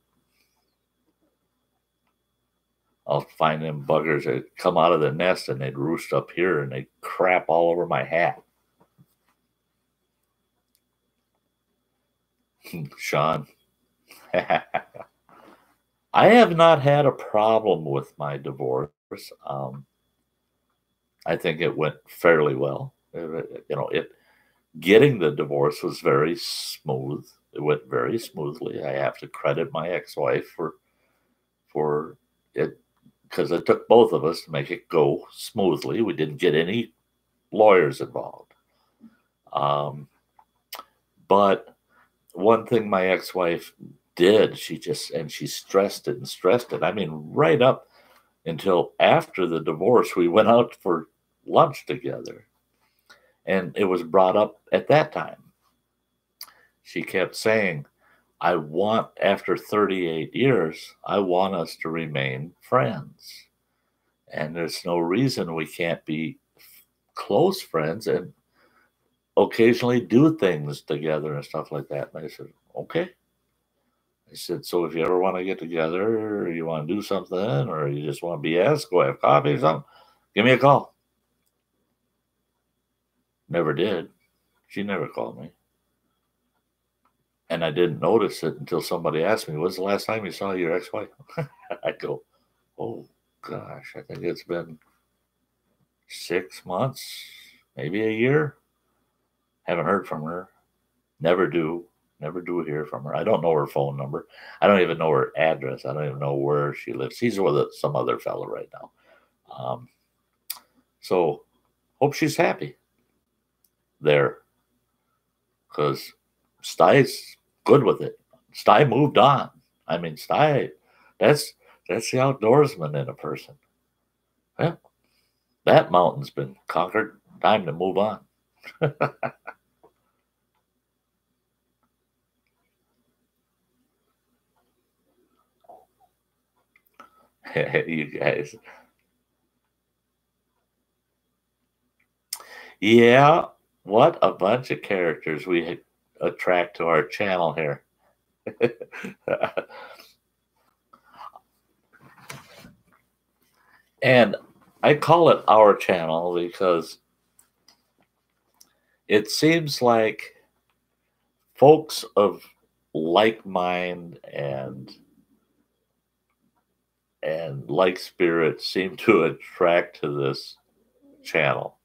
I'll find them buggers that come out of the nest and they'd roost up here and they'd crap all over my hat. Sean. I have not had a problem with my divorce. I think it went fairly well. Getting the divorce was very smooth. It went very smoothly. I have to credit my ex-wife for it, because it took both of us to make it go smoothly. We didn't get any lawyers involved. But one thing my ex-wife did, she stressed it and stressed it. I mean, right up until after the divorce, we went out for lunch together. And it was brought up at that time. She kept saying, after 38 years, I want us to remain friends. And there's no reason we can't be close friends and occasionally do things together and stuff like that. And I said, okay. I said, so if you ever want to get together or you want to do something or you just want to BS, go have coffee or something, give me a call. Never did. She never called me. And I didn't notice it until somebody asked me, when's the last time you saw your ex-wife? I go, oh, gosh, I think it's been 6 months, maybe a year. Haven't heard from her. Never do hear from her. I don't know her phone number. I don't even know her address. I don't even know where she lives. She's with some other fella right now. So hope she's happy there, because Stye's good with it. Stye moved on. I mean, Stye, that's the outdoorsman in a person. Yeah, that mountain's been conquered. Time to move on. You guys. Yeah, what a bunch of characters we attract to our channel here. And I call it our channel because it seems like folks of like mind and like spirit seem to attract to this channel.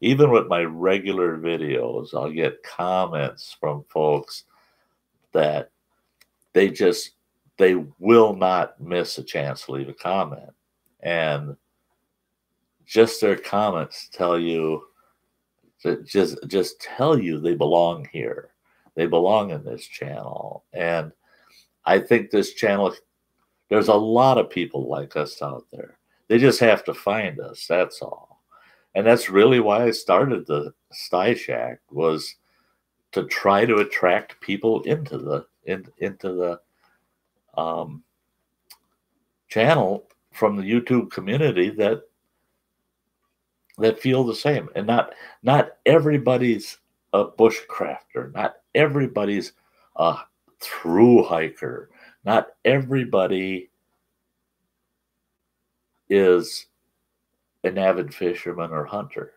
Even with my regular videos, I'll get comments from folks that they just they will not miss a chance to leave a comment. And just their comments tell you just tell you they belong here. They belong in this channel. And I think this channel, there's a lot of people like us out there. They just have to find us. That's all. And that's really why I started the Sty Shack, was to try to attract people into the channel from the YouTube community that feel the same. And not everybody's a bushcrafter. Not everybody's a through hiker. Not everybody is an avid fisherman or hunter.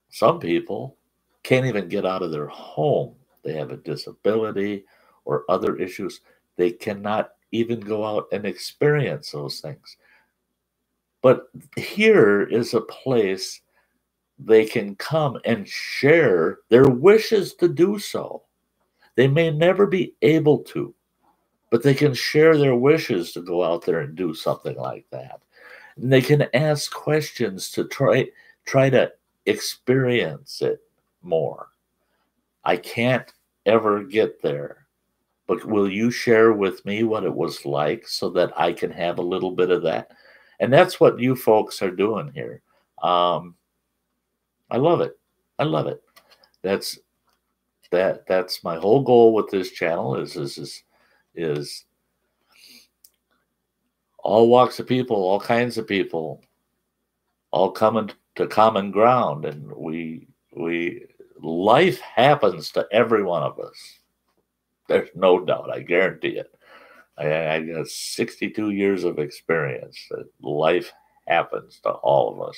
Some people can't even get out of their home. They have a disability or other issues. They cannot even go out and experience those things. But here is a place they can come and share their wishes to do so. They may never be able to, but they can share their wishes to go out there and do something like that. And they can ask questions to try to experience it more. I can't ever get there, but will you share with me what it was like so that I can have a little bit of that? And that's what you folks are doing here. I love it. I love it. That's my whole goal with this channel is all walks of people, all kinds of people, all coming to common ground, and we life happens to every one of us. There's no doubt. I guarantee it. I got 62 years of experience that life happens to all of us.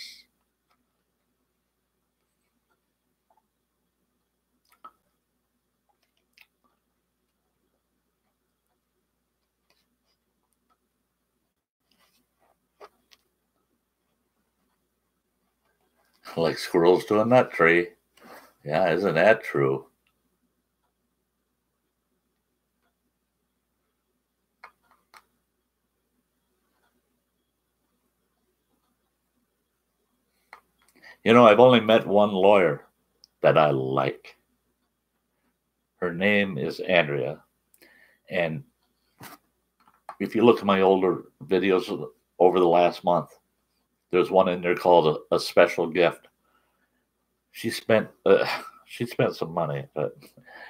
Like squirrels to a nut tree. Yeah, isn't that true? You know, I've only met one lawyer that I like. Her name is Andrea. And if you look at my older videos over the last month, there's one in there called a special gift. She spent some money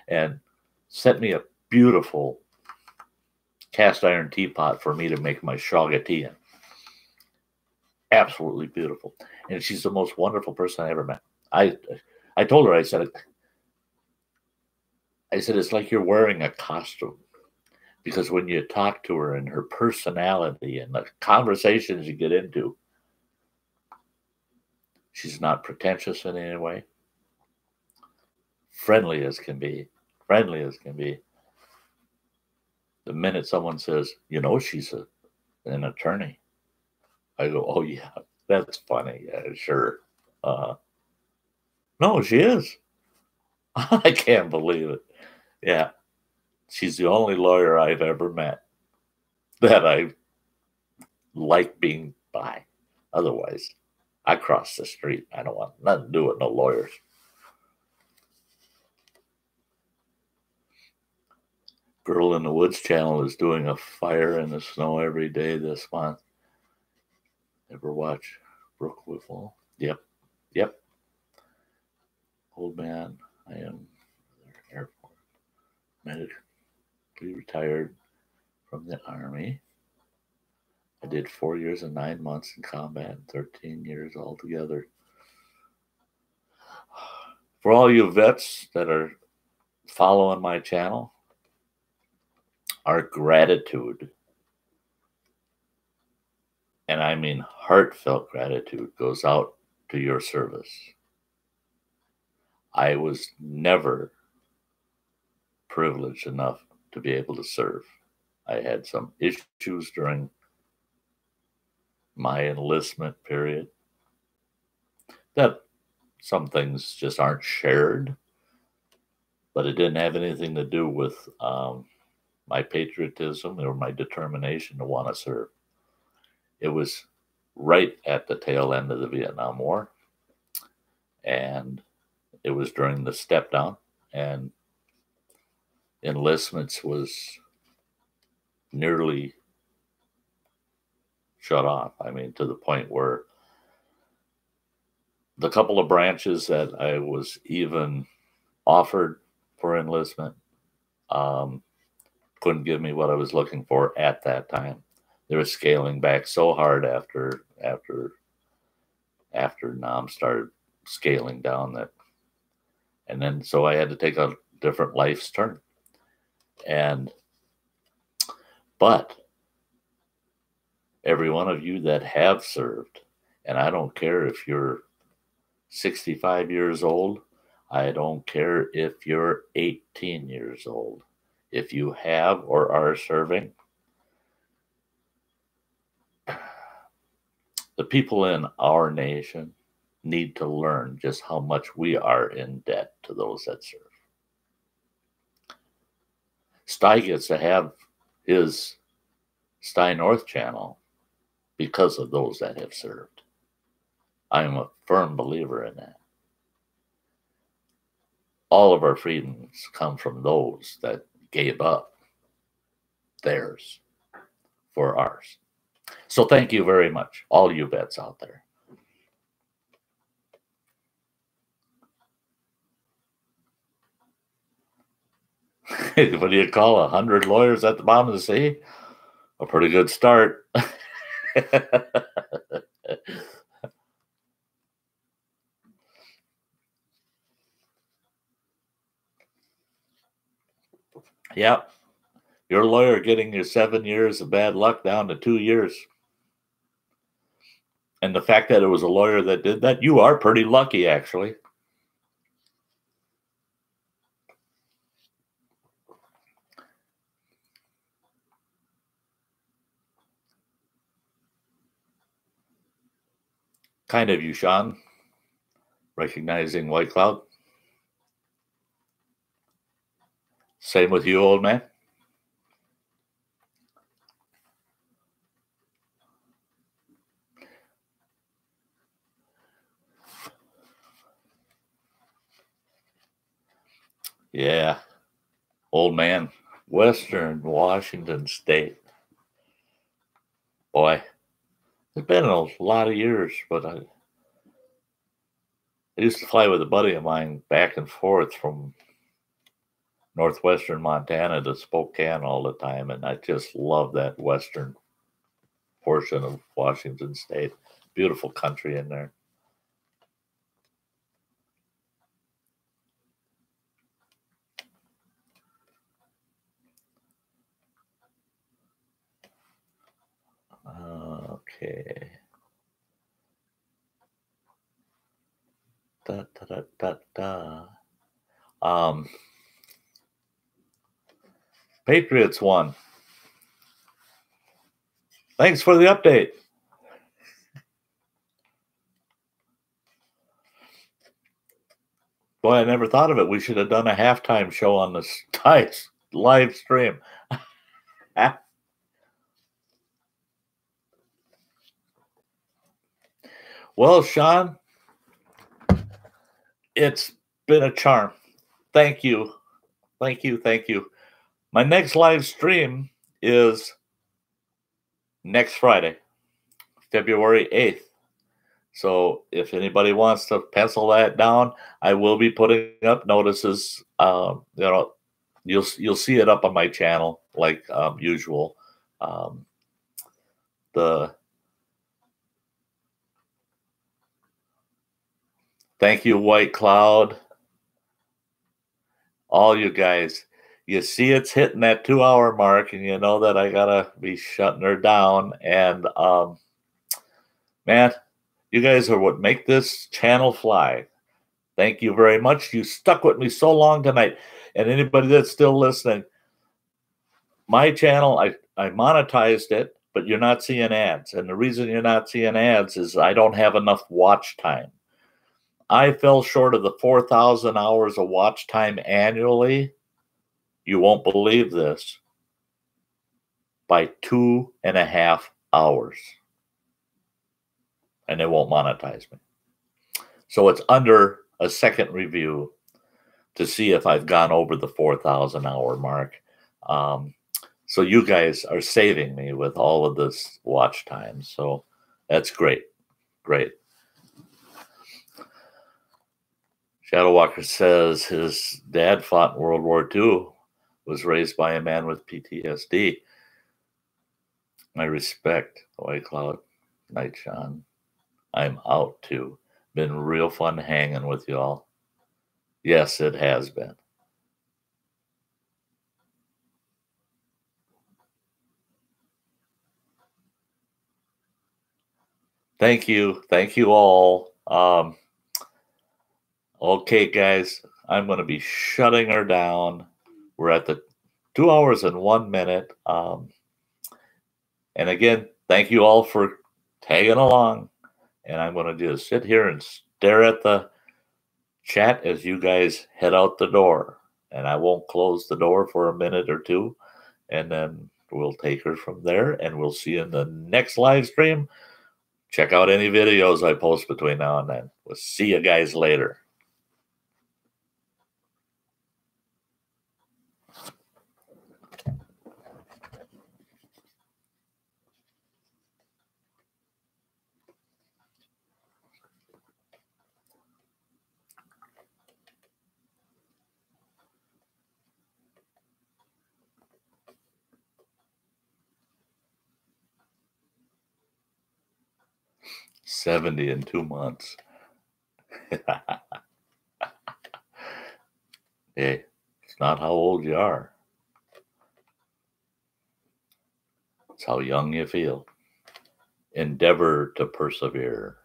and sent me a beautiful cast iron teapot for me to make my shaga tea in. Absolutely beautiful. And she's the most wonderful person I ever met. I told her, I said, it's like you're wearing a costume, because when you talk to her and her personality and the conversations you get into, she's not pretentious in any way. Friendly as can be. Friendly as can be. The minute someone says, you know, she's an attorney, I go, oh, yeah, that's funny. Yeah, sure. No, she is. I can't believe it. Yeah. She's the only lawyer I've ever met that I like being by. Otherwise, I cross the street. I don't want nothing to do with no lawyers. Girl in the Woods channel is doing a fire in the snow every day this month. Ever watch Brooke Whipple? Yep. Yep. Old man, I am airport. Medically retired from the Army. I did 4 years and 9 months in combat, 13 years altogether. For all you vets that are following my channel, our gratitude, and I mean heartfelt gratitude, goes out to your service. I was never privileged enough to be able to serve. I had some issues during my enlistment period that some things just aren't shared, but it didn't have anything to do with my patriotism or my determination to want to serve. It was right at the tail end of the Vietnam War, and it was during the step down, and enlistments was nearly shut off. I mean, to the point where the couple of branches that I was even offered for enlistment couldn't give me what I was looking for at that time. They were scaling back so hard after NOM started scaling down that, and then so I had to take a different life's turn. But every one of you that have served, and I don't care if you're 65 years old, I don't care if you're 18 years old, if you have or are serving, the people in our nation need to learn just how much we are in debt to those that serve. Sty gets to have his Sty North channel because of those that have served. I am a firm believer in that. All of our freedoms come from those that gave up theirs for ours. So thank you very much, all you vets out there. What do you call 100 lawyers at the bottom of the sea? A pretty good start. Yep. Your lawyer getting your 7 years of bad luck down to 2 years. And the fact that it was a lawyer that did that, you are pretty lucky, actually. Kind of you, Sean. Recognizing White Cloud. Same with you, old man. Yeah. Old man. Western Washington State. Boy, it's been a lot of years, but I used to fly with a buddy of mine back and forth from northwestern Montana to Spokane all the time, and I just love that western portion of Washington State. Beautiful country in there. Okay. Patriots won. Thanks for the update. Boy, I never thought of it. We should have done a halftime show on the Stice live stream. Well, Sean, it's been a charm. Thank you. Thank you. Thank you. My next live stream is next Friday, February 8th. So if anybody wants to pencil that down, I will be putting up notices. You'll see it up on my channel like usual. Thank you, White Cloud. All you guys. You see it's hitting that 2-hour mark, and you know that I gotta be shutting her down. And man, you guys are what make this channel fly. Thank you very much. You stuck with me so long tonight. And anybody that's still listening, my channel, I monetized it, but you're not seeing ads. And the reason you're not seeing ads is I don't have enough watch time. I fell short of the 4,000 hours of watch time annually. You won't believe this. By 2.5 hours. And they won't monetize me. So it's under a second review to see if I've gone over the 4,000 hour mark. So you guys are saving me with all of this watch time. So that's great. Great. Shadow Walker says his dad fought in World War II, was raised by a man with PTSD. My respect, White Cloud. Night, Sean. I'm out too. Been real fun hanging with y'all. Yes, it has been. Thank you. Thank you all. Okay, guys, I'm going to be shutting her down. We're at the 2 hours and 1 minute. And again, thank you all for tagging along. And I'm going to just sit here and stare at the chat as you guys head out the door. And I won't close the door for a minute or two. And then we'll take her from there. And we'll see you in the next live stream. Check out any videos I post between now and then. We'll see you guys later. $70 in 2 months. Hey, it's not how old you are. It's how young you feel. Endeavor to persevere.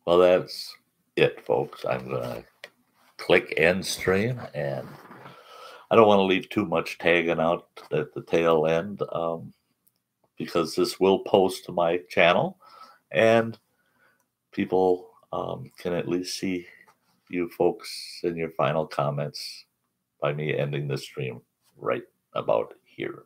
Well, that's it, folks. I'm going to click end stream, and I don't want to leave too much tagging out at the tail end because this will post to my channel, and people can at least see you folks in your final comments by me ending the stream right about here.